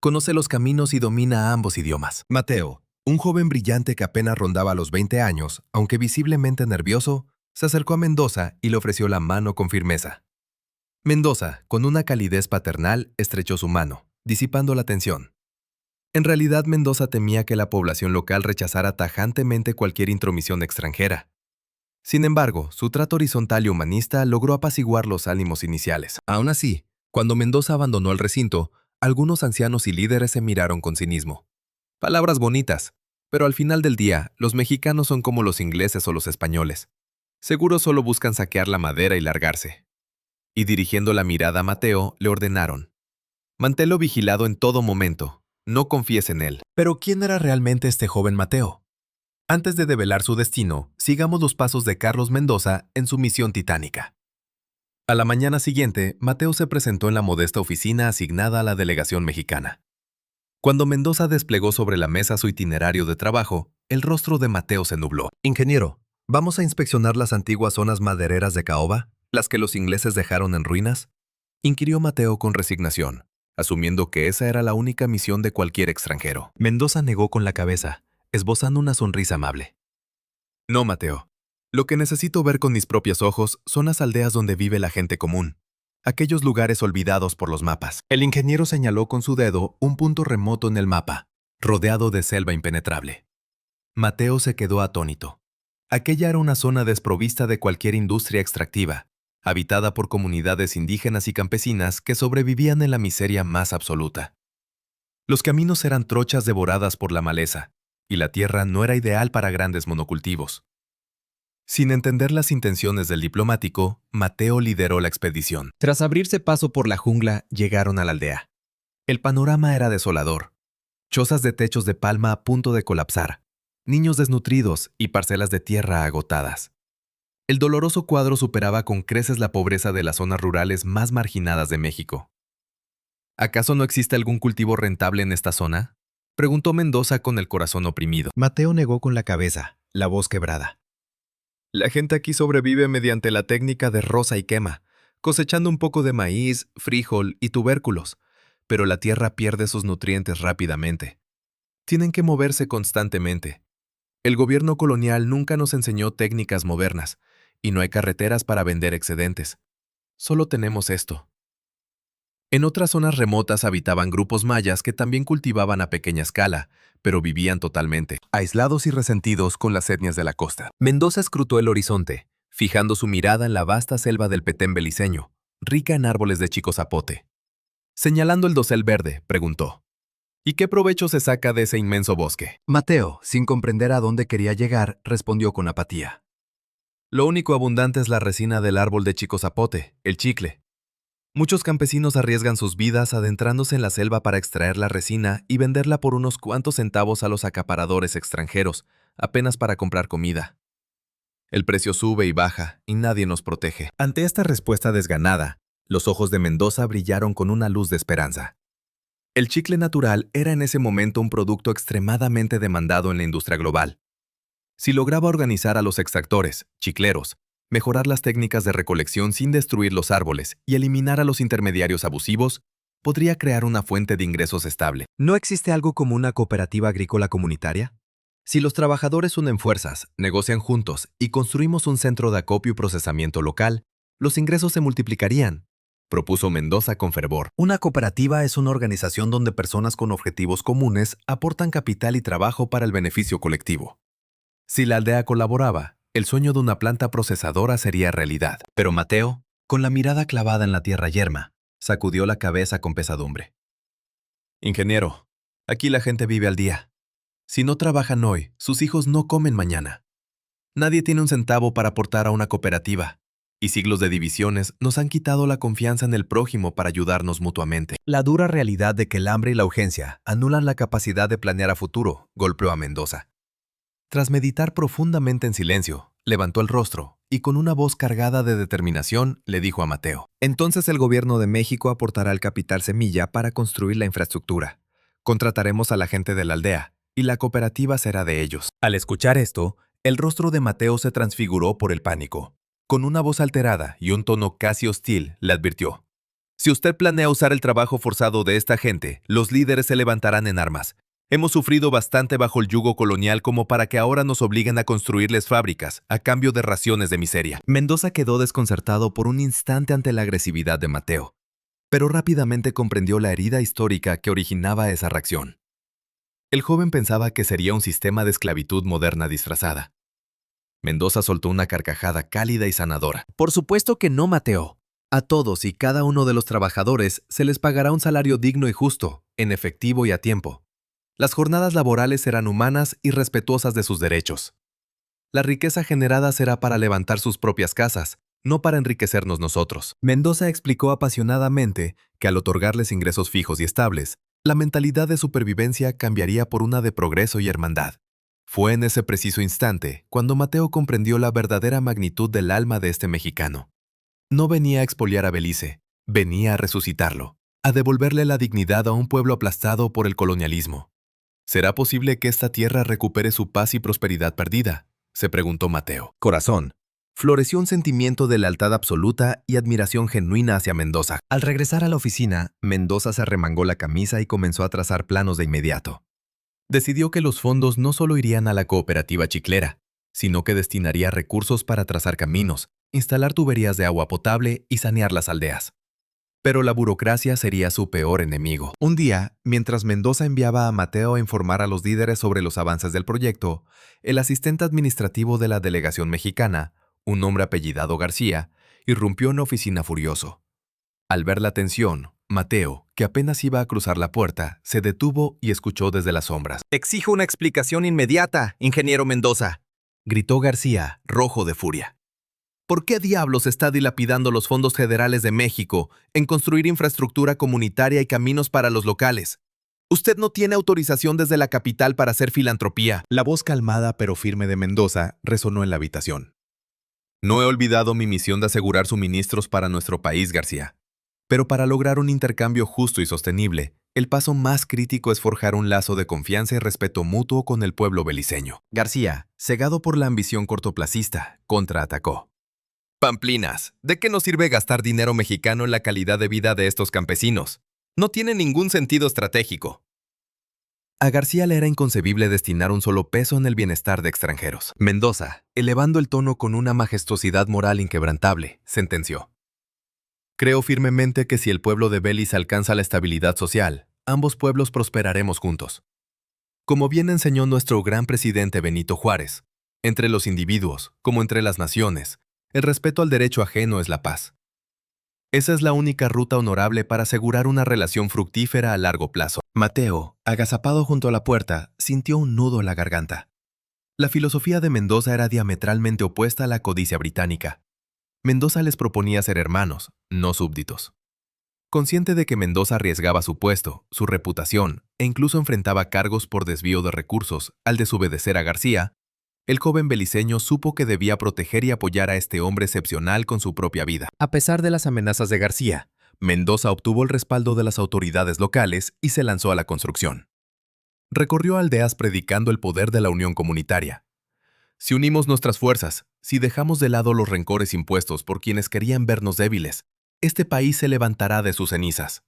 Conoce los caminos y domina ambos idiomas. Mateo, un joven brillante que apenas rondaba los 20 años, aunque visiblemente nervioso, se acercó a Mendoza y le ofreció la mano con firmeza. Mendoza, con una calidez paternal, estrechó su mano, disipando la tensión. En realidad, Mendoza temía que la población local rechazara tajantemente cualquier intromisión extranjera. Sin embargo, su trato horizontal y humanista logró apaciguar los ánimos iniciales. Aún así, cuando Mendoza abandonó el recinto, algunos ancianos y líderes se miraron con cinismo. Palabras bonitas, pero al final del día, los mexicanos son como los ingleses o los españoles. Seguro solo buscan saquear la madera y largarse. Y dirigiendo la mirada a Mateo, le ordenaron: manténlo vigilado en todo momento, no confíes en él. Pero ¿quién era realmente este joven Mateo? Antes de develar su destino, sigamos los pasos de Carlos Mendoza en su misión titánica. A la mañana siguiente, Mateo se presentó en la modesta oficina asignada a la delegación mexicana. Cuando Mendoza desplegó sobre la mesa su itinerario de trabajo, el rostro de Mateo se nubló. Ingeniero, ¿vamos a inspeccionar las antiguas zonas madereras de caoba, las que los ingleses dejaron en ruinas? Inquirió Mateo con resignación. asumiendo que esa era la única misión de cualquier extranjero. Mendoza negó con la cabeza, esbozando una sonrisa amable. No, Mateo. Lo que necesito ver con mis propios ojos son las aldeas donde vive la gente común, aquellos lugares olvidados por los mapas. El ingeniero señaló con su dedo un punto remoto en el mapa, rodeado de selva impenetrable. Mateo se quedó atónito. Aquella era una zona desprovista de cualquier industria extractiva, habitada por comunidades indígenas y campesinas que sobrevivían en la miseria más absoluta. Los caminos eran trochas devoradas por la maleza, y la tierra no era ideal para grandes monocultivos. Sin entender las intenciones del diplomático, Mateo lideró la expedición. Tras abrirse paso por la jungla, llegaron a la aldea. El panorama era desolador. Chozas de techos de palma a punto de colapsar, niños desnutridos y parcelas de tierra agotadas. El doloroso cuadro superaba con creces la pobreza de las zonas rurales más marginadas de México. ¿Acaso no existe algún cultivo rentable en esta zona?, preguntó Mendoza con el corazón oprimido. Mateo negó con la cabeza, la voz quebrada. La gente aquí sobrevive mediante la técnica de roza y quema, cosechando un poco de maíz, frijol y tubérculos, pero la tierra pierde sus nutrientes rápidamente. Tienen que moverse constantemente. El gobierno colonial nunca nos enseñó técnicas modernas, y no hay carreteras para vender excedentes. Solo tenemos esto. En otras zonas remotas habitaban grupos mayas que también cultivaban a pequeña escala, pero vivían totalmente aislados y resentidos con las etnias de la costa. Mendoza escrutó el horizonte, fijando su mirada en la vasta selva del Petén beliceño, rica en árboles de chico zapote. Señalando el dosel verde, preguntó: ¿y qué provecho se saca de ese inmenso bosque? Mateo, sin comprender a dónde quería llegar, respondió con apatía. Lo único abundante es la resina del árbol de chico zapote, el chicle. Muchos campesinos arriesgan sus vidas adentrándose en la selva para extraer la resina y venderla por unos cuantos centavos a los acaparadores extranjeros, apenas para comprar comida. El precio sube y baja, y nadie nos protege. Ante esta respuesta desganada, los ojos de Mendoza brillaron con una luz de esperanza. El chicle natural era en ese momento un producto extremadamente demandado en la industria global. Si lograba organizar a los extractores, chicleros, mejorar las técnicas de recolección sin destruir los árboles y eliminar a los intermediarios abusivos, podría crear una fuente de ingresos estable. ¿No existe algo como una cooperativa agrícola comunitaria? Si los trabajadores unen fuerzas, negocian juntos y construimos un centro de acopio y procesamiento local, los ingresos se multiplicarían, propuso Mendoza con fervor. Una cooperativa es una organización donde personas con objetivos comunes aportan capital y trabajo para el beneficio colectivo. Si la aldea colaboraba, el sueño de una planta procesadora sería realidad. Pero Mateo, con la mirada clavada en la tierra yerma, sacudió la cabeza con pesadumbre. Ingeniero, aquí la gente vive al día. Si no trabajan hoy, sus hijos no comen mañana. Nadie tiene un centavo para aportar a una cooperativa, y siglos de divisiones nos han quitado la confianza en el prójimo para ayudarnos mutuamente. La dura realidad de que el hambre y la urgencia anulan la capacidad de planear a futuro golpeó a Mendoza. Tras meditar profundamente en silencio, levantó el rostro y con una voz cargada de determinación le dijo a Mateo: entonces el gobierno de México aportará el capital semilla para construir la infraestructura. Contrataremos a la gente de la aldea y la cooperativa será de ellos. Al escuchar esto, el rostro de Mateo se transfiguró por el pánico. Con una voz alterada y un tono casi hostil, le advirtió: si usted planea usar el trabajo forzado de esta gente, los líderes se levantarán en armas. Hemos sufrido bastante bajo el yugo colonial como para que ahora nos obliguen a construirles fábricas a cambio de raciones de miseria. Mendoza quedó desconcertado por un instante ante la agresividad de Mateo, pero rápidamente comprendió la herida histórica que originaba esa reacción. El joven pensaba que sería un sistema de esclavitud moderna disfrazada. Mendoza soltó una carcajada cálida y sanadora. Por supuesto que no, Mateo. A todos y cada uno de los trabajadores se les pagará un salario digno y justo, en efectivo y a tiempo. Las jornadas laborales serán humanas y respetuosas de sus derechos. La riqueza generada será para levantar sus propias casas, no para enriquecernos nosotros. Mendoza explicó apasionadamente que al otorgarles ingresos fijos y estables, la mentalidad de supervivencia cambiaría por una de progreso y hermandad. Fue en ese preciso instante cuando Mateo comprendió la verdadera magnitud del alma de este mexicano. No venía a expoliar a Belice, venía a resucitarlo, a devolverle la dignidad a un pueblo aplastado por el colonialismo. ¿Será posible que esta tierra recupere su paz y prosperidad perdida?, se preguntó Mateo. Corazón, Floreció un sentimiento de lealtad absoluta y admiración genuina hacia Mendoza. Al regresar a la oficina, Mendoza se arremangó la camisa y comenzó a trazar planos de inmediato. Decidió que los fondos no solo irían a la cooperativa chiclera, sino que destinaría recursos para trazar caminos, instalar tuberías de agua potable y sanear las aldeas. Pero la burocracia sería su peor enemigo. Un día, mientras Mendoza enviaba a Mateo a informar a los líderes sobre los avances del proyecto, el asistente administrativo de la delegación mexicana, un hombre apellidado García, irrumpió en la oficina furioso. Al ver la tensión, Mateo, que apenas iba a cruzar la puerta, se detuvo y escuchó desde las sombras. «Exijo una explicación inmediata, ingeniero Mendoza», gritó García, rojo de furia. ¿Por qué diablos está dilapidando los fondos federales de México en construir infraestructura comunitaria y caminos para los locales? Usted no tiene autorización desde la capital para hacer filantropía. La voz calmada pero firme de Mendoza resonó en la habitación. No he olvidado mi misión de asegurar suministros para nuestro país, García. Pero para lograr un intercambio justo y sostenible, el paso más crítico es forjar un lazo de confianza y respeto mutuo con el pueblo beliceño. García, cegado por la ambición cortoplacista, contraatacó. Pamplinas, ¿de qué nos sirve gastar dinero mexicano en la calidad de vida de estos campesinos? No tiene ningún sentido estratégico. A García le era inconcebible destinar un solo peso en el bienestar de extranjeros. Mendoza, elevando el tono con una majestuosidad moral inquebrantable, sentenció. Creo firmemente que si el pueblo de Belice alcanza la estabilidad social, ambos pueblos prosperaremos juntos. Como bien enseñó nuestro gran presidente Benito Juárez, entre los individuos, como entre las naciones, el respeto al derecho ajeno es la paz. Esa es la única ruta honorable para asegurar una relación fructífera a largo plazo. Mateo, agazapado junto a la puerta, sintió un nudo en la garganta. La filosofía de Mendoza era diametralmente opuesta a la codicia británica. Mendoza les proponía ser hermanos, no súbditos. Consciente de que Mendoza arriesgaba su puesto, su reputación e incluso enfrentaba cargos por desvío de recursos al desobedecer a García, el joven beliceño supo que debía proteger y apoyar a este hombre excepcional con su propia vida. A pesar de las amenazas de García, Mendoza obtuvo el respaldo de las autoridades locales y se lanzó a la construcción. Recorrió aldeas predicando el poder de la unión comunitaria. Si unimos nuestras fuerzas, si dejamos de lado los rencores impuestos por quienes querían vernos débiles, este país se levantará de sus cenizas.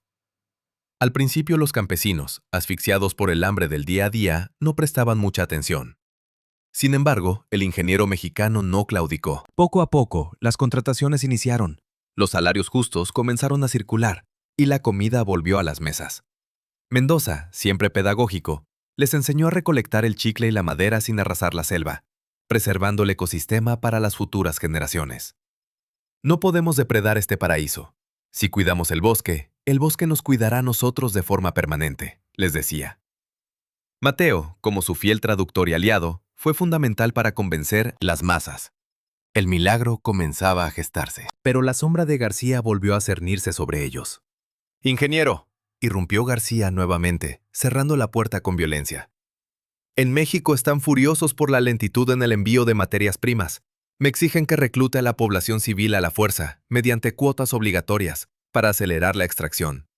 Al principio los campesinos, asfixiados por el hambre del día a día, no prestaban mucha atención. Sin embargo, el ingeniero mexicano no claudicó. Poco a poco, las contrataciones iniciaron, los salarios justos comenzaron a circular y la comida volvió a las mesas. Mendoza, siempre pedagógico, les enseñó a recolectar el chicle y la madera sin arrasar la selva, preservando el ecosistema para las futuras generaciones. No podemos depredar este paraíso. Si cuidamos el bosque nos cuidará a nosotros de forma permanente, les decía. Mateo, como su fiel traductor y aliado, fue fundamental para convencer las masas. El milagro comenzaba a gestarse, pero la sombra de García volvió a cernirse sobre ellos. «Ingeniero», irrumpió García nuevamente, cerrando la puerta con violencia. «En México están furiosos por la lentitud en el envío de materias primas. Me exigen que reclute a la población civil a la fuerza, mediante cuotas obligatorias, para acelerar la extracción.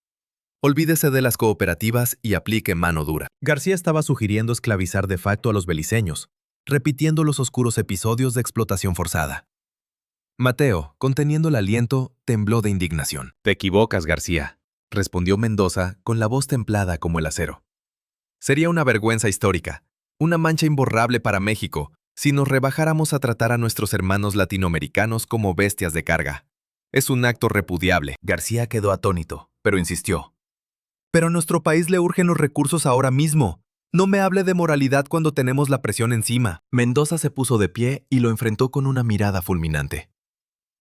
Olvídese de las cooperativas y aplique mano dura». García estaba sugiriendo esclavizar de facto a los beliceños, repitiendo los oscuros episodios de explotación forzada. Mateo, conteniendo el aliento, tembló de indignación. «Te equivocas, García», respondió Mendoza con la voz templada como el acero. «Sería una vergüenza histórica, una mancha imborrable para México, si nos rebajáramos a tratar a nuestros hermanos latinoamericanos como bestias de carga. Es un acto repudiable». García quedó atónito, pero insistió. «Pero a nuestro país le urgen los recursos ahora mismo. No me hable de moralidad cuando tenemos la presión encima». Mendoza se puso de pie y lo enfrentó con una mirada fulminante.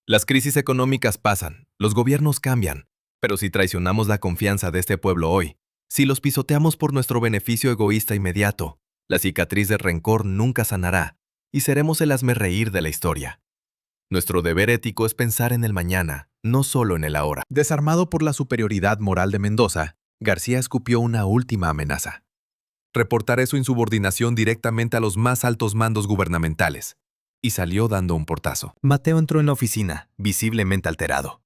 «Las crisis económicas pasan, los gobiernos cambian, pero si traicionamos la confianza de este pueblo hoy, si los pisoteamos por nuestro beneficio egoísta inmediato, la cicatriz del rencor nunca sanará y seremos el hazmerreír de la historia. Nuestro deber ético es pensar en el mañana, no solo en el ahora». Desarmado por la superioridad moral de Mendoza, García escupió una última amenaza. «Reportaré su insubordinación directamente a los más altos mandos gubernamentales», y salió dando un portazo. Mateo entró en la oficina, visiblemente alterado.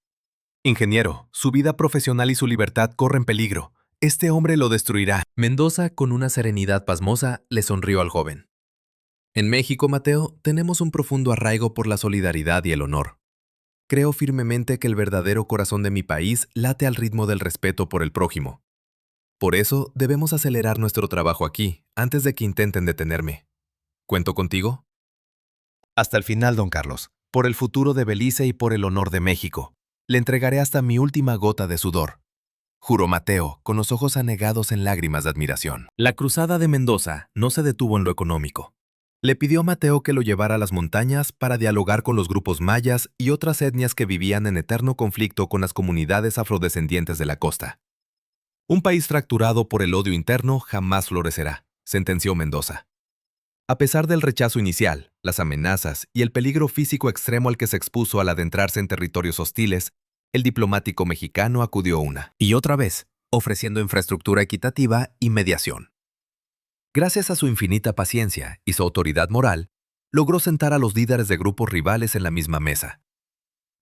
«Ingeniero, su vida profesional y su libertad corren peligro. Este hombre lo destruirá». Mendoza, con una serenidad pasmosa, le sonrió al joven. En México, Mateo, tenemos un profundo arraigo por la solidaridad y el honor. Creo firmemente que el verdadero corazón de mi país late al ritmo del respeto por el prójimo. Por eso, debemos acelerar nuestro trabajo aquí, antes de que intenten detenerme. ¿Cuento contigo? Hasta el final, don Carlos. Por el futuro de Belice y por el honor de México. Le entregaré hasta mi última gota de sudor. Juró Mateo, con los ojos anegados en lágrimas de admiración. La cruzada de Mendoza no se detuvo en lo económico. Le pidió a Mateo que lo llevara a las montañas para dialogar con los grupos mayas y otras etnias que vivían en eterno conflicto con las comunidades afrodescendientes de la costa. Un país fracturado por el odio interno jamás florecerá, sentenció Mendoza. A pesar del rechazo inicial, las amenazas y el peligro físico extremo al que se expuso al adentrarse en territorios hostiles, el diplomático mexicano acudió una y otra vez, ofreciendo infraestructura equitativa y mediación. Gracias a su infinita paciencia y su autoridad moral, logró sentar a los líderes de grupos rivales en la misma mesa.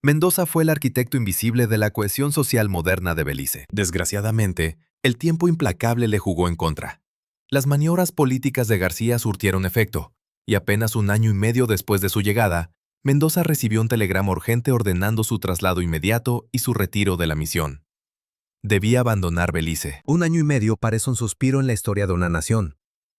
Mendoza fue el arquitecto invisible de la cohesión social moderna de Belice. Desgraciadamente, el tiempo implacable le jugó en contra. Las maniobras políticas de García surtieron efecto, y apenas un año y medio después de su llegada, Mendoza recibió un telegrama urgente ordenando su traslado inmediato y su retiro de la misión. Debía abandonar Belice. Un año y medio parece un suspiro en la historia de una nación.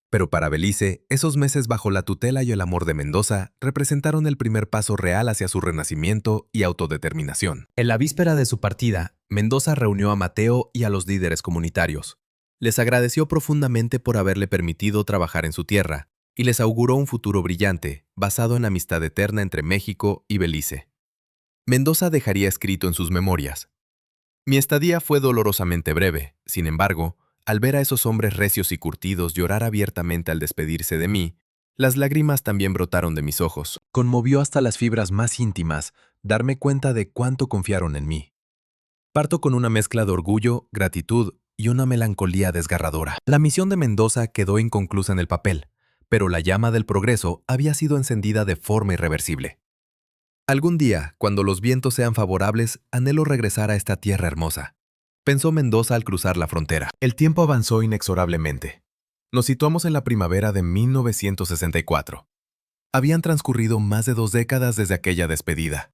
Pero para Belice, esos meses bajo la tutela y el amor de Mendoza representaron el primer paso real hacia su renacimiento y autodeterminación. En la víspera de su partida, Mendoza reunió a Mateo y a los líderes comunitarios. Les agradeció profundamente por haberle permitido trabajar en su tierra y les auguró un futuro brillante, basado en amistad eterna entre México y Belice. Mendoza dejaría escrito en sus memorias: mi estadía fue dolorosamente breve, sin embargo, al ver a esos hombres recios y curtidos llorar abiertamente al despedirse de mí, las lágrimas también brotaron de mis ojos. Conmovió hasta las fibras más íntimas darme cuenta de cuánto confiaron en mí. Parto con una mezcla de orgullo, gratitud y una melancolía desgarradora. La misión de Mendoza quedó inconclusa en el papel, pero la llama del progreso había sido encendida de forma irreversible. Algún día, cuando los vientos sean favorables, anhelo regresar a esta tierra hermosa, pensó Mendoza al cruzar la frontera. El tiempo avanzó inexorablemente. Nos situamos en la primavera de 1964. Habían transcurrido más de 2 décadas desde aquella despedida.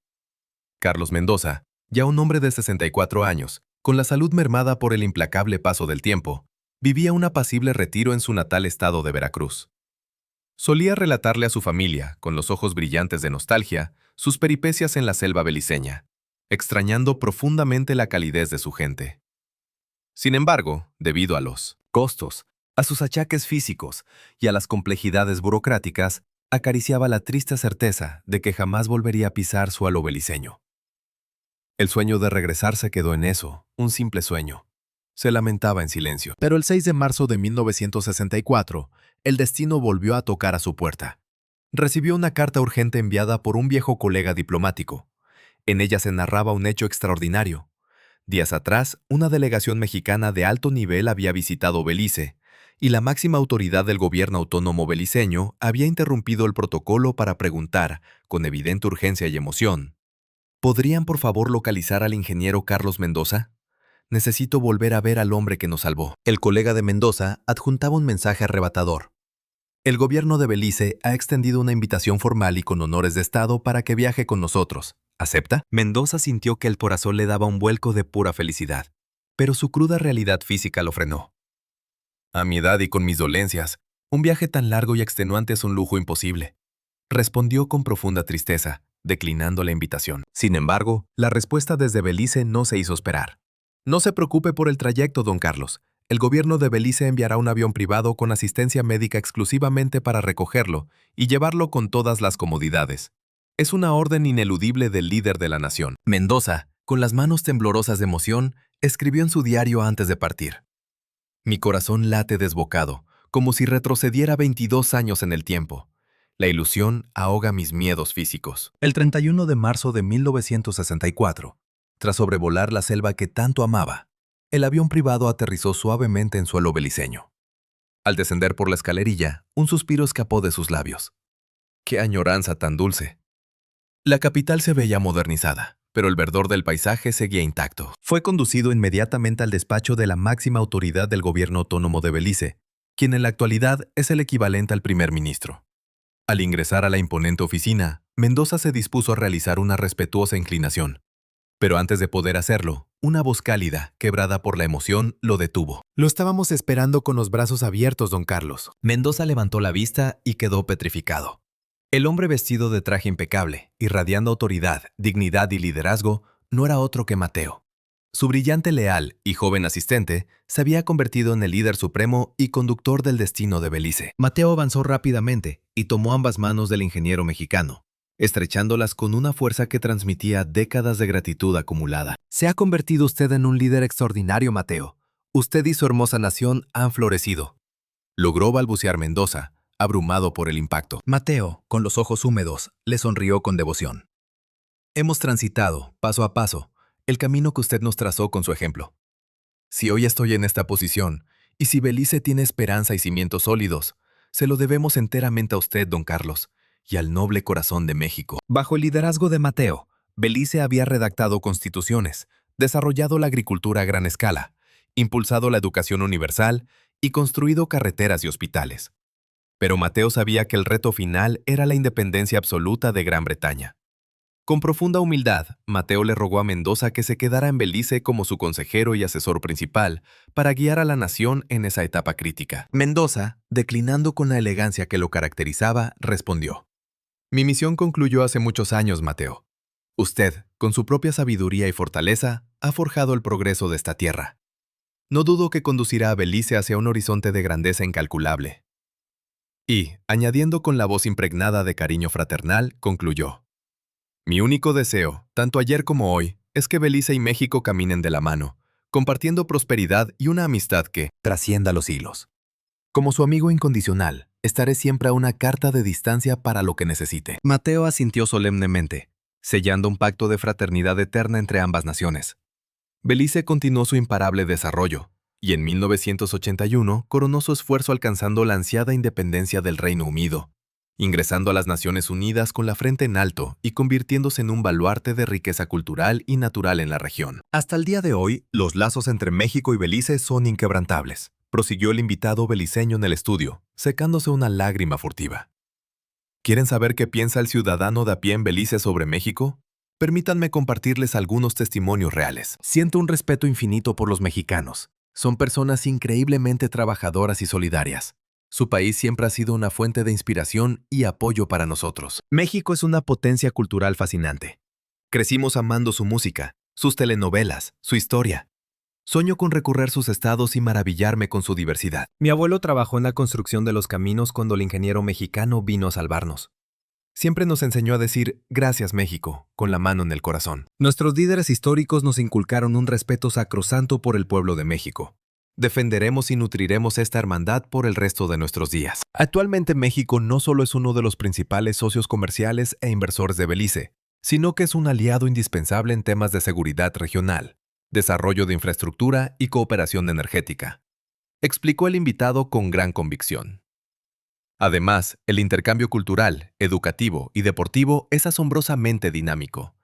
Carlos Mendoza, ya un hombre de 64 años, con la salud mermada por el implacable paso del tiempo, vivía un apacible retiro en su natal estado de Veracruz. Solía relatarle a su familia, con los ojos brillantes de nostalgia, sus peripecias en la selva beliceña, extrañando profundamente la calidez de su gente. Sin embargo, debido a los costos, a sus achaques físicos y a las complejidades burocráticas, acariciaba la triste certeza de que jamás volvería a pisar suelo beliceño. El sueño de regresar se quedó en eso, un simple sueño. Se lamentaba en silencio. Pero el 6 de marzo de 1964, el destino volvió a tocar a su puerta. Recibió una carta urgente enviada por un viejo colega diplomático. En ella se narraba un hecho extraordinario. Días atrás, una delegación mexicana de alto nivel había visitado Belice, y la máxima autoridad del gobierno autónomo beliceño había interrumpido el protocolo para preguntar, con evidente urgencia y emoción: ¿podrían por favor localizar al ingeniero Carlos Mendoza? Necesito volver a ver al hombre que nos salvó. El colega de Mendoza adjuntaba un mensaje arrebatador. El gobierno de Belice ha extendido una invitación formal y con honores de Estado para que viaje con nosotros. ¿Acepta? Mendoza sintió que el corazón le daba un vuelco de pura felicidad, pero su cruda realidad física lo frenó. A mi edad y con mis dolencias, un viaje tan largo y extenuante es un lujo imposible, respondió con profunda tristeza, declinando la invitación. Sin embargo, la respuesta desde Belice no se hizo esperar. No se preocupe por el trayecto, don Carlos. El gobierno de Belice enviará un avión privado con asistencia médica exclusivamente para recogerlo y llevarlo con todas las comodidades. Es una orden ineludible del líder de la nación. Mendoza, con las manos temblorosas de emoción, escribió en su diario antes de partir: mi corazón late desbocado, como si retrocediera 22 años en el tiempo. La ilusión ahoga mis miedos físicos. El 31 de marzo de 1964, tras sobrevolar la selva que tanto amaba, el avión privado aterrizó suavemente en suelo beliceño. Al descender por la escalerilla, un suspiro escapó de sus labios. ¡Qué añoranza tan dulce! La capital se veía modernizada, pero el verdor del paisaje seguía intacto. Fue conducido inmediatamente al despacho de la máxima autoridad del gobierno autónomo de Belice, quien en la actualidad es el equivalente al primer ministro. Al ingresar a la imponente oficina, Mendoza se dispuso a realizar una respetuosa inclinación. Pero antes de poder hacerlo, una voz cálida, quebrada por la emoción, lo detuvo. Lo estábamos esperando con los brazos abiertos, don Carlos. Mendoza levantó la vista y quedó petrificado. El hombre vestido de traje impecable, irradiando autoridad, dignidad y liderazgo, no era otro que Mateo. Su brillante, leal y joven asistente se había convertido en el líder supremo y conductor del destino de Belice. Mateo avanzó rápidamente y tomó ambas manos del ingeniero mexicano, estrechándolas con una fuerza que transmitía décadas de gratitud acumulada. Se ha convertido usted en un líder extraordinario, Mateo. Usted y su hermosa nación han florecido. Logró balbucear Mendoza, abrumado por el impacto. Mateo, con los ojos húmedos, le sonrió con devoción. Hemos transitado, paso a paso, el camino que usted nos trazó con su ejemplo. Si hoy estoy en esta posición, y si Belice tiene esperanza y cimientos sólidos, se lo debemos enteramente a usted, don Carlos, y al noble corazón de México. Bajo el liderazgo de Mateo, Belice había redactado constituciones, desarrollado la agricultura a gran escala, impulsado la educación universal y construido carreteras y hospitales. Pero Mateo sabía que el reto final era la independencia absoluta de Gran Bretaña. Con profunda humildad, Mateo le rogó a Mendoza que se quedara en Belice como su consejero y asesor principal para guiar a la nación en esa etapa crítica. Mendoza, declinando con la elegancia que lo caracterizaba, respondió: Mi misión concluyó hace muchos años, Mateo. Usted, con su propia sabiduría y fortaleza, ha forjado el progreso de esta tierra. No dudo que conducirá a Belice hacia un horizonte de grandeza incalculable. Y, añadiendo con la voz impregnada de cariño fraternal, concluyó: Mi único deseo, tanto ayer como hoy, es que Belice y México caminen de la mano, compartiendo prosperidad y una amistad que trascienda los hilos. Como su amigo incondicional, estaré siempre a una carta de distancia para lo que necesite. Mateo asintió solemnemente, sellando un pacto de fraternidad eterna entre ambas naciones. Belice continuó su imparable desarrollo, y en 1981 coronó su esfuerzo alcanzando la ansiada independencia del Reino Unido, ingresando a las Naciones Unidas con la frente en alto y convirtiéndose en un baluarte de riqueza cultural y natural en la región. Hasta el día de hoy, los lazos entre México y Belice son inquebrantables, prosiguió el invitado beliceño en el estudio, secándose una lágrima furtiva. ¿Quieren saber qué piensa el ciudadano de a pie en Belice sobre México? Permítanme compartirles algunos testimonios reales. Siento un respeto infinito por los mexicanos. Son personas increíblemente trabajadoras y solidarias. Su país siempre ha sido una fuente de inspiración y apoyo para nosotros. México es una potencia cultural fascinante. Crecimos amando su música, sus telenovelas, su historia. Sueño con recorrer sus estados y maravillarme con su diversidad. Mi abuelo trabajó en la construcción de los caminos cuando el ingeniero mexicano vino a salvarnos. Siempre nos enseñó a decir «Gracias, México», con la mano en el corazón. Nuestros líderes históricos nos inculcaron un respeto sacrosanto por el pueblo de México. Defenderemos y nutriremos esta hermandad por el resto de nuestros días. Actualmente México no solo es uno de los principales socios comerciales e inversores de Belice, sino que es un aliado indispensable en temas de seguridad regional, desarrollo de infraestructura y cooperación energética, explicó el invitado con gran convicción. Además, el intercambio cultural, educativo y deportivo es asombrosamente dinámico.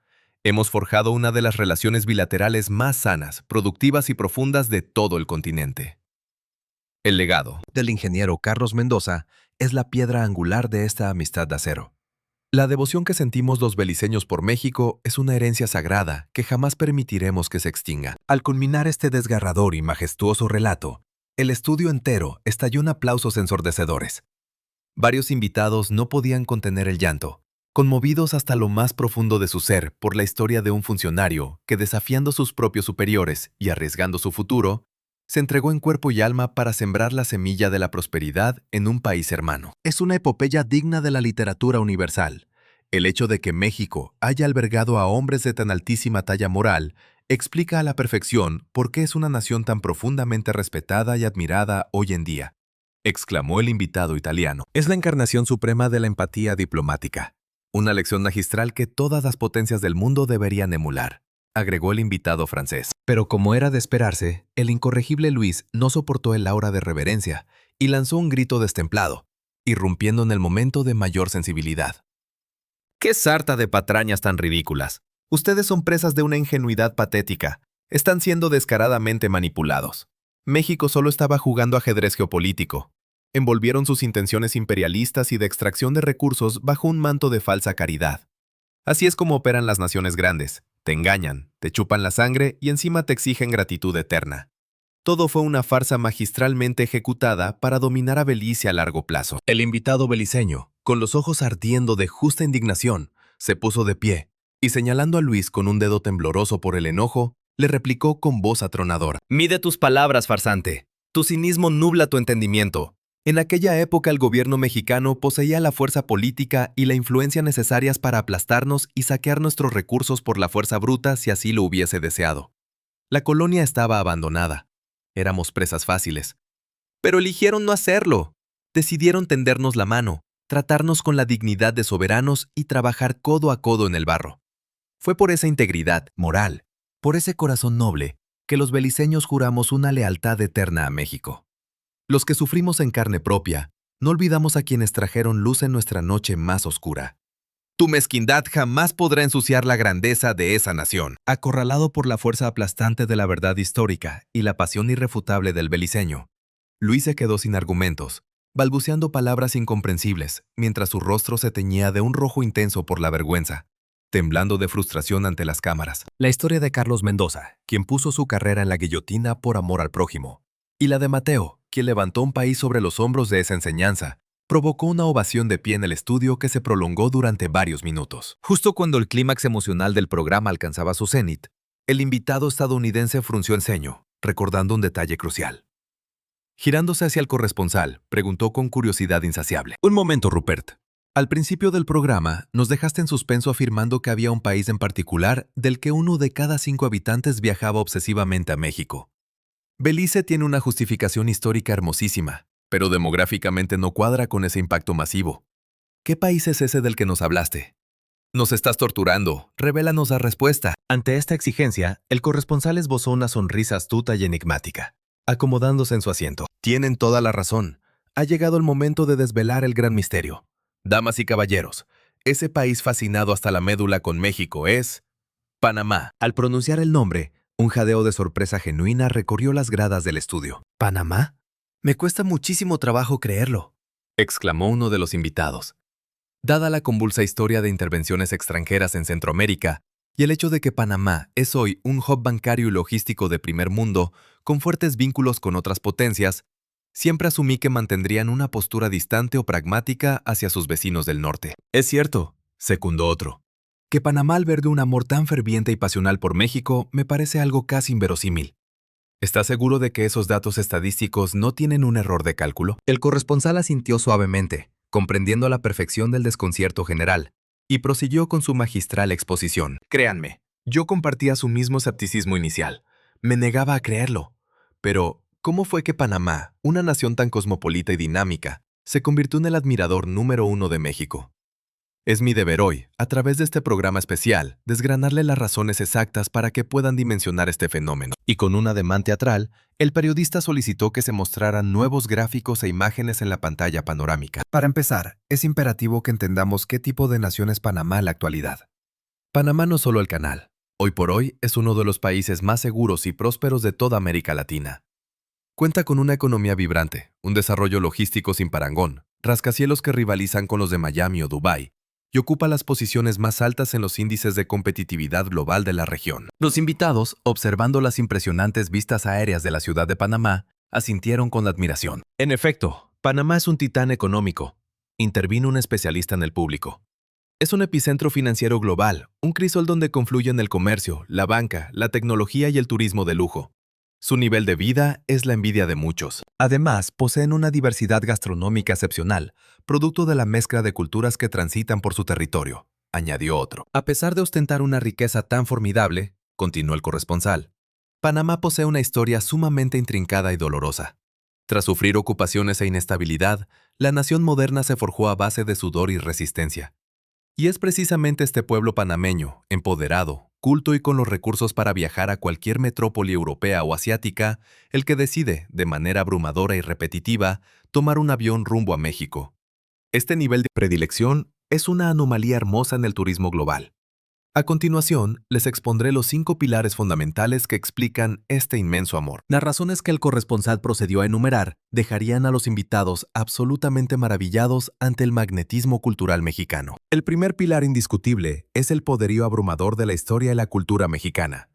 Hemos forjado una de las relaciones bilaterales más sanas, productivas y profundas de todo el continente. El legado del ingeniero Carlos Mendoza es la piedra angular de esta amistad de acero. La devoción que sentimos los beliceños por México es una herencia sagrada que jamás permitiremos que se extinga. Al culminar este desgarrador y majestuoso relato, el estudio entero estalló en aplausos ensordecedores. Varios invitados no podían contener el llanto, conmovidos hasta lo más profundo de su ser por la historia de un funcionario que, desafiando sus propios superiores y arriesgando su futuro, se entregó en cuerpo y alma para sembrar la semilla de la prosperidad en un país hermano. Es una epopeya digna de la literatura universal. El hecho de que México haya albergado a hombres de tan altísima talla moral explica a la perfección por qué es una nación tan profundamente respetada y admirada hoy en día, exclamó el invitado italiano. Es la encarnación suprema de la empatía diplomática. Una lección magistral que todas las potencias del mundo deberían emular, agregó el invitado francés. Pero como era de esperarse, el incorregible Luis no soportó el aura de reverencia y lanzó un grito destemplado, irrumpiendo en el momento de mayor sensibilidad. ¡Qué sarta de patrañas tan ridículas! Ustedes son presas de una ingenuidad patética. Están siendo descaradamente manipulados. México solo estaba jugando ajedrez geopolítico. envolvieron sus intenciones imperialistas y de extracción de recursos bajo un manto de falsa caridad. Así es como operan las naciones grandes. Te engañan, te chupan la sangre y encima te exigen gratitud eterna. Todo fue una farsa magistralmente ejecutada para dominar a Belice a largo plazo. El invitado beliceño, con los ojos ardiendo de justa indignación, se puso de pie y señalando a Luis con un dedo tembloroso por el enojo, le replicó con voz atronadora. «Mide tus palabras, farsante. Tu cinismo nubla tu entendimiento. En aquella época el gobierno mexicano poseía la fuerza política y la influencia necesarias para aplastarnos y saquear nuestros recursos por la fuerza bruta si así lo hubiese deseado. La colonia estaba abandonada. Éramos presas fáciles. Pero eligieron no hacerlo. Decidieron tendernos la mano, tratarnos con la dignidad de soberanos y trabajar codo a codo en el barro. Fue por esa integridad moral, por ese corazón noble, que los beliceños juramos una lealtad eterna a México. Los que sufrimos en carne propia, no olvidamos a quienes trajeron luz en nuestra noche más oscura. Tu mezquindad jamás podrá ensuciar la grandeza de esa nación». Acorralado por la fuerza aplastante de la verdad histórica y la pasión irrefutable del beliceño, Luis se quedó sin argumentos, balbuceando palabras incomprensibles, mientras su rostro se teñía de un rojo intenso por la vergüenza, temblando de frustración ante las cámaras. La historia de Carlos Mendoza, quien puso su carrera en la guillotina por amor al prójimo, y la de Mateo, quien levantó un país sobre los hombros de esa enseñanza, provocó una ovación de pie en el estudio que se prolongó durante varios minutos. Justo cuando el clímax emocional del programa alcanzaba su cenit, el invitado estadounidense frunció el ceño, recordando un detalle crucial. Girándose hacia el corresponsal, preguntó con curiosidad insaciable. «Un momento, Rupert. Al principio del programa, nos dejaste en suspenso afirmando que había un país en particular del que 1 de cada 5 habitantes viajaba obsesivamente a México. Belice tiene una justificación histórica hermosísima, pero demográficamente no cuadra con ese impacto masivo. ¿Qué país es ese del que nos hablaste? Nos estás torturando, revélanos la respuesta». Ante esta exigencia, el corresponsal esbozó una sonrisa astuta y enigmática, acomodándose en su asiento. «Tienen toda la razón. Ha llegado el momento de desvelar el gran misterio. Damas y caballeros, ese país fascinado hasta la médula con México es Panamá». Al pronunciar el nombre, un jadeo de sorpresa genuina recorrió las gradas del estudio. «¿Panamá? Me cuesta muchísimo trabajo creerlo», exclamó uno de los invitados. Dada la convulsa historia de intervenciones extranjeras en Centroamérica y el hecho de que Panamá es hoy un hub bancario y logístico de primer mundo con fuertes vínculos con otras potencias, siempre asumí que mantendrían una postura distante o pragmática hacia sus vecinos del norte. «Es cierto», secundó otro. «Que Panamá albergue un amor tan ferviente y pasional por México me parece algo casi inverosímil. ¿Estás seguro de que esos datos estadísticos no tienen un error de cálculo?» El corresponsal asintió suavemente, comprendiendo a la perfección del desconcierto general, y prosiguió con su magistral exposición. «Créanme, yo compartía su mismo escepticismo inicial. Me negaba a creerlo. Pero, ¿cómo fue que Panamá, una nación tan cosmopolita y dinámica, se convirtió en el admirador número 1 de México? Es mi deber hoy, a través de este programa especial, desgranarle las razones exactas para que puedan dimensionar este fenómeno». Y con un ademán teatral, el periodista solicitó que se mostraran nuevos gráficos e imágenes en la pantalla panorámica. Para empezar, es imperativo que entendamos qué tipo de nación es Panamá en la actualidad. Panamá no solo el canal. Hoy por hoy es uno de los países más seguros y prósperos de toda América Latina. Cuenta con una economía vibrante, un desarrollo logístico sin parangón, rascacielos que rivalizan con los de Miami o Dubái, y ocupa las posiciones más altas en los índices de competitividad global de la región. Los invitados, observando las impresionantes vistas aéreas de la ciudad de Panamá, asintieron con admiración. «En efecto, Panamá es un titán económico», intervino un especialista en el público. «Es un epicentro financiero global, un crisol donde confluyen el comercio, la banca, la tecnología y el turismo de lujo. Su nivel de vida es la envidia de muchos. Además, poseen una diversidad gastronómica excepcional, producto de la mezcla de culturas que transitan por su territorio», añadió otro. «A pesar de ostentar una riqueza tan formidable», continuó el corresponsal, «Panamá posee una historia sumamente intrincada y dolorosa. Tras sufrir ocupaciones e inestabilidad, la nación moderna se forjó a base de sudor y resistencia. Y es precisamente este pueblo panameño, empoderado, culto y con los recursos para viajar a cualquier metrópoli europea o asiática, el que decide, de manera abrumadora y repetitiva, tomar un avión rumbo a México. Este nivel de predilección es una anomalía hermosa en el turismo global. A continuación, les expondré los 5 pilares fundamentales que explican este inmenso amor. Las razones que el corresponsal procedió a enumerar dejarían a los invitados absolutamente maravillados ante el magnetismo cultural mexicano. El primer pilar indiscutible es el poderío abrumador de la historia y la cultura mexicana.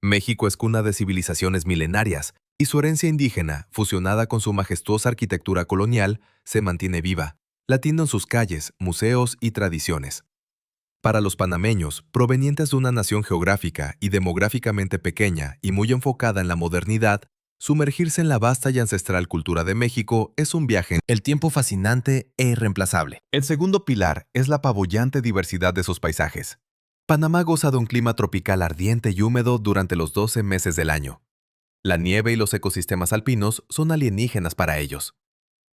México es cuna de civilizaciones milenarias, y su herencia indígena, fusionada con su majestuosa arquitectura colonial, se mantiene viva, latiendo en sus calles, museos y tradiciones. Para los panameños, provenientes de una nación geográfica y demográficamente pequeña y muy enfocada en la modernidad, sumergirse en la vasta y ancestral cultura de México es un viaje en el tiempo fascinante e irreemplazable. El segundo pilar es la apabullante diversidad de sus paisajes. Panamá goza de un clima tropical ardiente y húmedo durante los 12 meses del año. La nieve y los ecosistemas alpinos son alienígenas para ellos.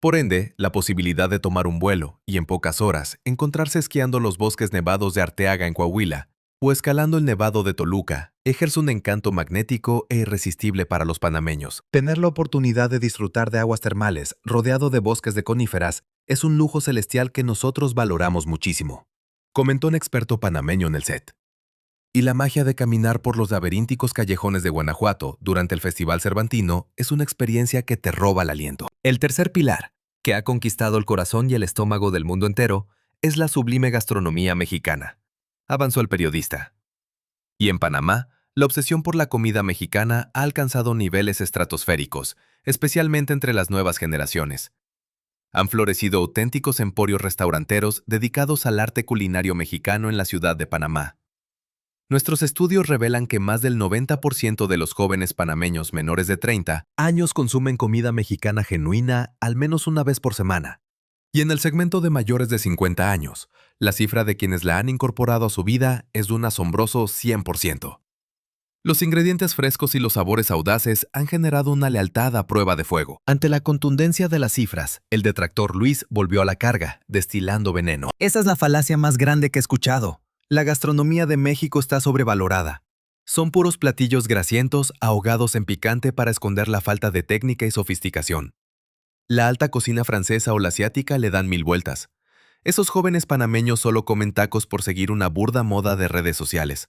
Por ende, la posibilidad de tomar un vuelo y en pocas horas encontrarse esquiando los bosques nevados de Arteaga en Coahuila o escalando el Nevado de Toluca ejerce un encanto magnético e irresistible para los panameños. Tener la oportunidad de disfrutar de aguas termales rodeado de bosques de coníferas es un lujo celestial que nosotros valoramos muchísimo, comentó un experto panameño en el set. Y la magia de caminar por los laberínticos callejones de Guanajuato durante el Festival Cervantino es una experiencia que te roba el aliento. El tercer pilar, que ha conquistado el corazón y el estómago del mundo entero, es la sublime gastronomía mexicana, avanzó el periodista. Y en Panamá, la obsesión por la comida mexicana ha alcanzado niveles estratosféricos, especialmente entre las nuevas generaciones. Han florecido auténticos emporios restauranteros dedicados al arte culinario mexicano en la ciudad de Panamá. Nuestros estudios revelan que más del 90% de los jóvenes panameños menores de 30 años consumen comida mexicana genuina al menos una vez por semana. Y en el segmento de mayores de 50 años, la cifra de quienes la han incorporado a su vida es de un asombroso 100%. Los ingredientes frescos y los sabores audaces han generado una lealtad a prueba de fuego. Ante la contundencia de las cifras, el detractor Luis volvió a la carga, destilando veneno. Esa es la falacia más grande que he escuchado. La gastronomía de México está sobrevalorada. Son puros platillos grasientos ahogados en picante para esconder la falta de técnica y sofisticación. La alta cocina francesa o la asiática le dan 1000 vueltas. Esos jóvenes panameños solo comen tacos por seguir una burda moda de redes sociales.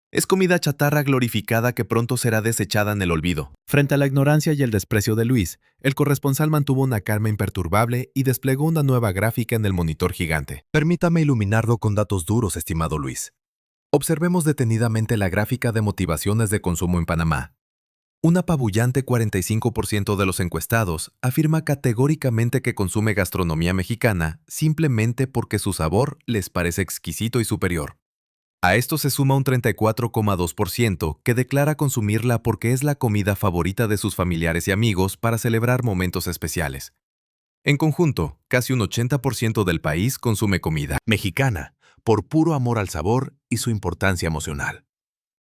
Es comida chatarra glorificada que pronto será desechada en el olvido. Frente a la ignorancia y el desprecio de Luis, el corresponsal mantuvo una calma imperturbable y desplegó una nueva gráfica en el monitor gigante. Permítame iluminarlo con datos duros, estimado Luis. Observemos detenidamente la gráfica de motivaciones de consumo en Panamá. Un apabullante 45% de los encuestados afirma categóricamente que consume gastronomía mexicana simplemente porque su sabor les parece exquisito y superior. A esto se suma un 34,2% que declara consumirla porque es la comida favorita de sus familiares y amigos para celebrar momentos especiales. En conjunto, casi un 80% del país consume comida mexicana por puro amor al sabor y su importancia emocional.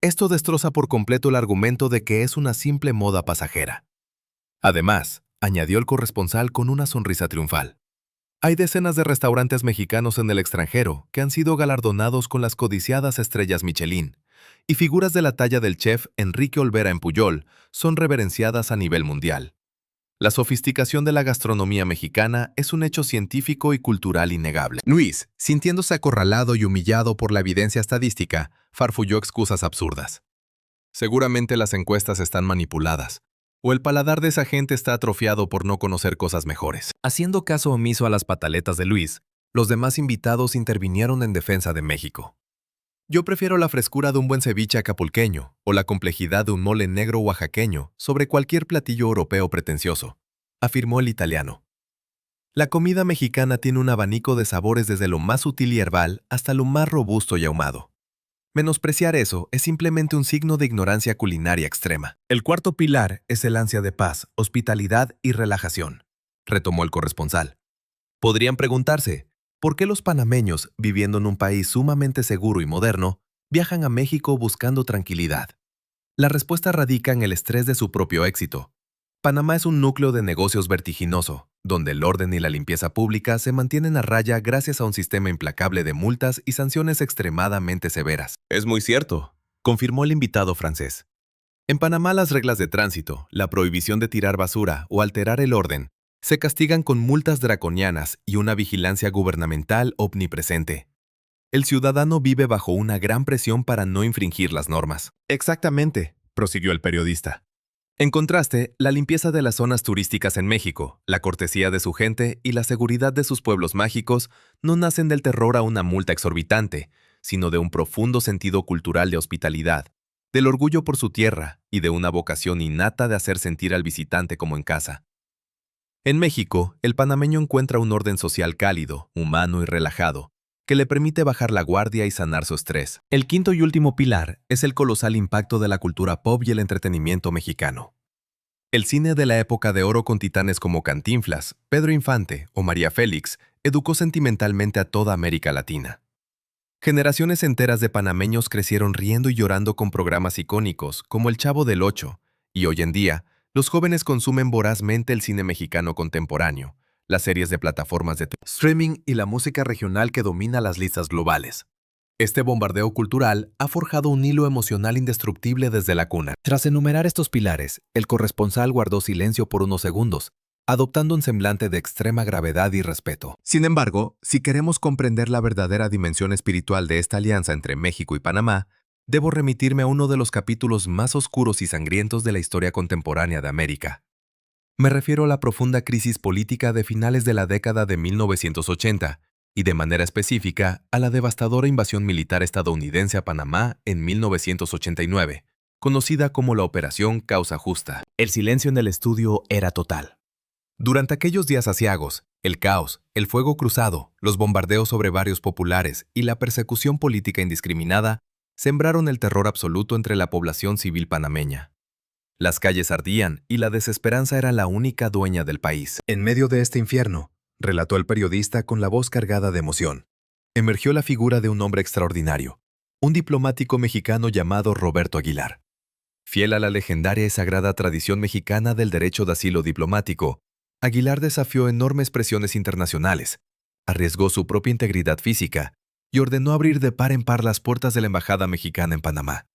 Esto destroza por completo el argumento de que es una simple moda pasajera. Además, añadió el corresponsal con una sonrisa triunfal, hay decenas de restaurantes mexicanos en el extranjero que han sido galardonados con las codiciadas estrellas Michelin, y figuras de la talla del chef Enrique Olvera en Pujol son reverenciadas a nivel mundial. La sofisticación de la gastronomía mexicana es un hecho científico y cultural innegable. Luis, sintiéndose acorralado y humillado por la evidencia estadística, farfulló excusas absurdas. Seguramente las encuestas están manipuladas, o el paladar de esa gente está atrofiado por no conocer cosas mejores. Haciendo caso omiso a las pataletas de Luis, los demás invitados intervinieron en defensa de México. Yo prefiero la frescura de un buen ceviche acapulqueño o la complejidad de un mole negro oaxaqueño sobre cualquier platillo europeo pretencioso, afirmó el italiano. La comida mexicana tiene un abanico de sabores desde lo más sutil y herbal hasta lo más robusto y ahumado. Menospreciar eso es simplemente un signo de ignorancia culinaria extrema. El cuarto pilar es el ansia de paz, hospitalidad y relajación, retomó el corresponsal. Podrían preguntarse, ¿por qué los panameños, viviendo en un país sumamente seguro y moderno, viajan a México buscando tranquilidad? La respuesta radica en el estrés de su propio éxito. Panamá es un núcleo de negocios vertiginoso, donde el orden y la limpieza pública se mantienen a raya gracias a un sistema implacable de multas y sanciones extremadamente severas. Es muy cierto, confirmó el invitado francés. En Panamá las reglas de tránsito, la prohibición de tirar basura o alterar el orden, se castigan con multas draconianas y una vigilancia gubernamental omnipresente. El ciudadano vive bajo una gran presión para no infringir las normas. Exactamente, prosiguió el periodista. En contraste, la limpieza de las zonas turísticas en México, la cortesía de su gente y la seguridad de sus pueblos mágicos no nacen del terror a una multa exorbitante, sino de un profundo sentido cultural de hospitalidad, del orgullo por su tierra y de una vocación innata de hacer sentir al visitante como en casa. En México, el panameño encuentra un orden social cálido, humano y relajado, que le permite bajar la guardia y sanar su estrés. El quinto y último pilar es el colosal impacto de la cultura pop y el entretenimiento mexicano. El cine de la época de oro con titanes como Cantinflas, Pedro Infante o María Félix educó sentimentalmente a toda América Latina. Generaciones enteras de panameños crecieron riendo y llorando con programas icónicos como El Chavo del Ocho, y hoy en día, los jóvenes consumen vorazmente el cine mexicano contemporáneo, las series de plataformas de streaming y la música regional que domina las listas globales. Este bombardeo cultural ha forjado un hilo emocional indestructible desde la cuna. Tras enumerar estos pilares, el corresponsal guardó silencio por unos segundos, adoptando un semblante de extrema gravedad y respeto. Sin embargo, si queremos comprender la verdadera dimensión espiritual de esta alianza entre México y Panamá, debo remitirme a uno de los capítulos más oscuros y sangrientos de la historia contemporánea de América. Me refiero a la profunda crisis política de finales de la década de 1980 y de manera específica a la devastadora invasión militar estadounidense a Panamá en 1989, conocida como la Operación Causa Justa. El silencio en el estudio era total. Durante aquellos días aciagos, el caos, el fuego cruzado, los bombardeos sobre barrios populares y la persecución política indiscriminada sembraron el terror absoluto entre la población civil panameña. Las calles ardían y la desesperanza era la única dueña del país. En medio de este infierno, relató el periodista con la voz cargada de emoción, emergió la figura de un hombre extraordinario, un diplomático mexicano llamado Roberto Aguilar. Fiel a la legendaria y sagrada tradición mexicana del derecho de asilo diplomático, Aguilar desafió enormes presiones internacionales, arriesgó su propia integridad física y ordenó abrir de par en par las puertas de la embajada mexicana en Panamá.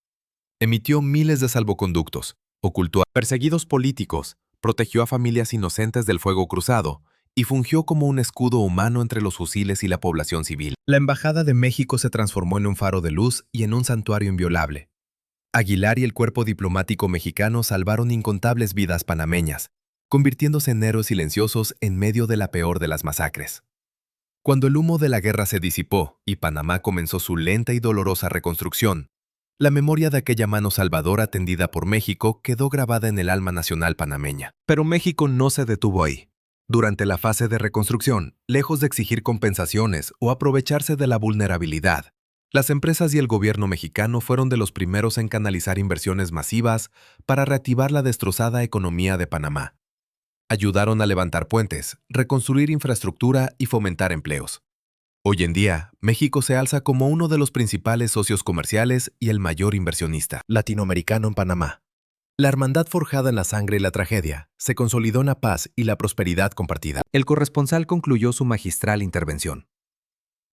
Emitió miles de salvoconductos, ocultó a perseguidos políticos, protegió a familias inocentes del fuego cruzado y fungió como un escudo humano entre los fusiles y la población civil. La Embajada de México se transformó en un faro de luz y en un santuario inviolable. Aguilar y el cuerpo diplomático mexicano salvaron incontables vidas panameñas, convirtiéndose en héroes silenciosos en medio de la peor de las masacres. Cuando el humo de la guerra se disipó y Panamá comenzó su lenta y dolorosa reconstrucción, la memoria de aquella mano salvadora tendida por México quedó grabada en el alma nacional panameña. Pero México no se detuvo ahí. Durante la fase de reconstrucción, lejos de exigir compensaciones o aprovecharse de la vulnerabilidad, las empresas y el gobierno mexicano fueron de los primeros en canalizar inversiones masivas para reactivar la destrozada economía de Panamá. Ayudaron a levantar puentes, reconstruir infraestructura y fomentar empleos. Hoy en día, México se alza como uno de los principales socios comerciales y el mayor inversionista latinoamericano en Panamá. La hermandad forjada en la sangre y la tragedia se consolidó en la paz y la prosperidad compartida. El corresponsal concluyó su magistral intervención.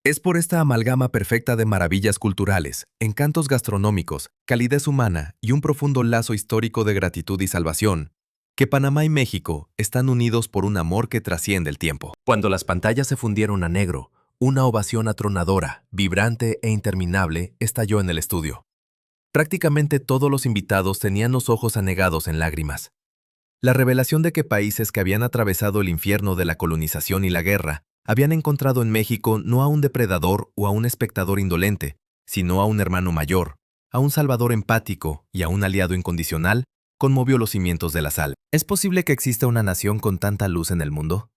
Es por esta amalgama perfecta de maravillas culturales, encantos gastronómicos, calidez humana y un profundo lazo histórico de gratitud y salvación, que Panamá y México están unidos por un amor que trasciende el tiempo. Cuando las pantallas se fundieron a negro, una ovación atronadora, vibrante e interminable estalló en el estudio. Prácticamente todos los invitados tenían los ojos anegados en lágrimas. La revelación de que países que habían atravesado el infierno de la colonización y la guerra habían encontrado en México no a un depredador o a un espectador indolente, sino a un hermano mayor, a un salvador empático y a un aliado incondicional, conmovió los cimientos de la sal. ¿Es posible que exista una nación con tanta luz en el mundo?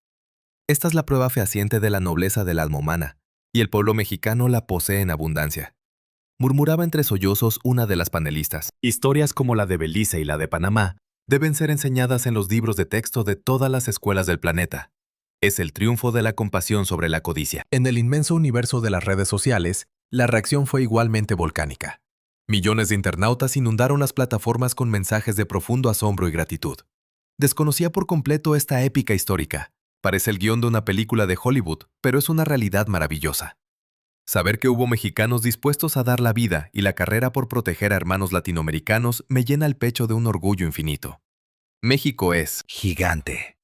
Esta es la prueba fehaciente de la nobleza del alma humana, y el pueblo mexicano la posee en abundancia. Murmuraba entre sollozos una de las panelistas. Historias como la de Belice y la de Panamá deben ser enseñadas en los libros de texto de todas las escuelas del planeta. Es el triunfo de la compasión sobre la codicia. En el inmenso universo de las redes sociales, la reacción fue igualmente volcánica. Millones de internautas inundaron las plataformas con mensajes de profundo asombro y gratitud. Desconocía por completo esta épica histórica. Parece el guión de una película de Hollywood, pero es una realidad maravillosa. Saber que hubo mexicanos dispuestos a dar la vida y la carrera por proteger a hermanos latinoamericanos me llena el pecho de un orgullo infinito. México es gigante.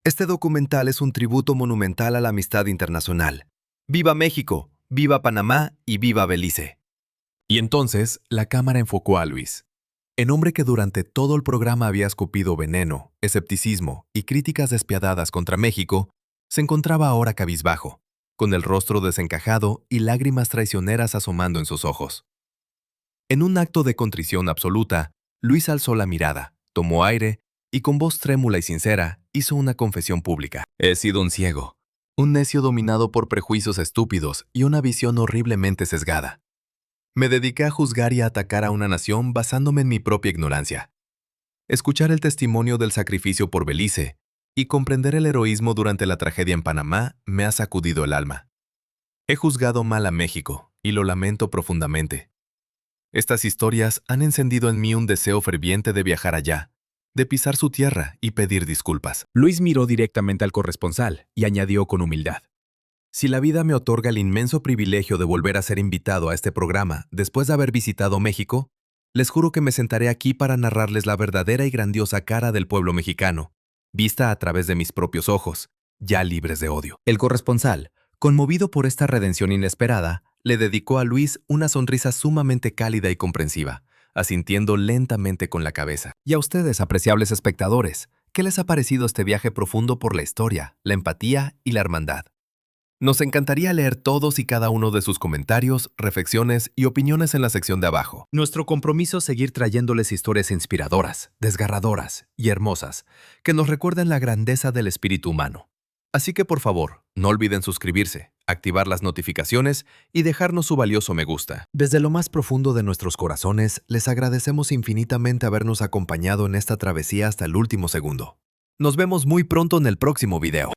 Este documental es un tributo monumental a la amistad internacional. ¡Viva México! ¡Viva Panamá y viva Belice! Y entonces la cámara enfocó a Luis, el hombre que durante todo el programa había escupido veneno, escepticismo y críticas despiadadas contra México, se encontraba ahora cabizbajo, con el rostro desencajado y lágrimas traicioneras asomando en sus ojos. En un acto de contrición absoluta, Luis alzó la mirada, tomó aire y con voz trémula y sincera hizo una confesión pública. He sido un ciego, un necio dominado por prejuicios estúpidos y una visión horriblemente sesgada. Me dediqué a juzgar y a atacar a una nación basándome en mi propia ignorancia. Escuchar el testimonio del sacrificio por Belice y comprender el heroísmo durante la tragedia en Panamá me ha sacudido el alma. He juzgado mal a México y lo lamento profundamente. Estas historias han encendido en mí un deseo ferviente de viajar allá, de pisar su tierra y pedir disculpas. Luis miró directamente al corresponsal y añadió con humildad. Si la vida me otorga el inmenso privilegio de volver a ser invitado a este programa después de haber visitado México, les juro que me sentaré aquí para narrarles la verdadera y grandiosa cara del pueblo mexicano, vista a través de mis propios ojos, ya libres de odio. El corresponsal, Conmovido por esta redención inesperada, le dedicó a Luis una sonrisa sumamente cálida y comprensiva, asintiendo lentamente con la cabeza. Y a ustedes, apreciables espectadores, ¿qué les ha parecido este viaje profundo por la historia, la empatía y la hermandad? Nos encantaría leer todos y cada uno de sus comentarios, reflexiones y opiniones en la sección de abajo. nuestro compromiso es seguir trayéndoles historias Inspiradoras, desgarradoras y hermosas, que nos recuerden la grandeza del espíritu humano. Así que por favor, no olviden suscribirse, activar las notificaciones y dejarnos su valioso me gusta. Desde lo más profundo de nuestros corazones, les agradecemos infinitamente habernos acompañado en esta travesía hasta el último segundo. Nos vemos muy pronto en el próximo video.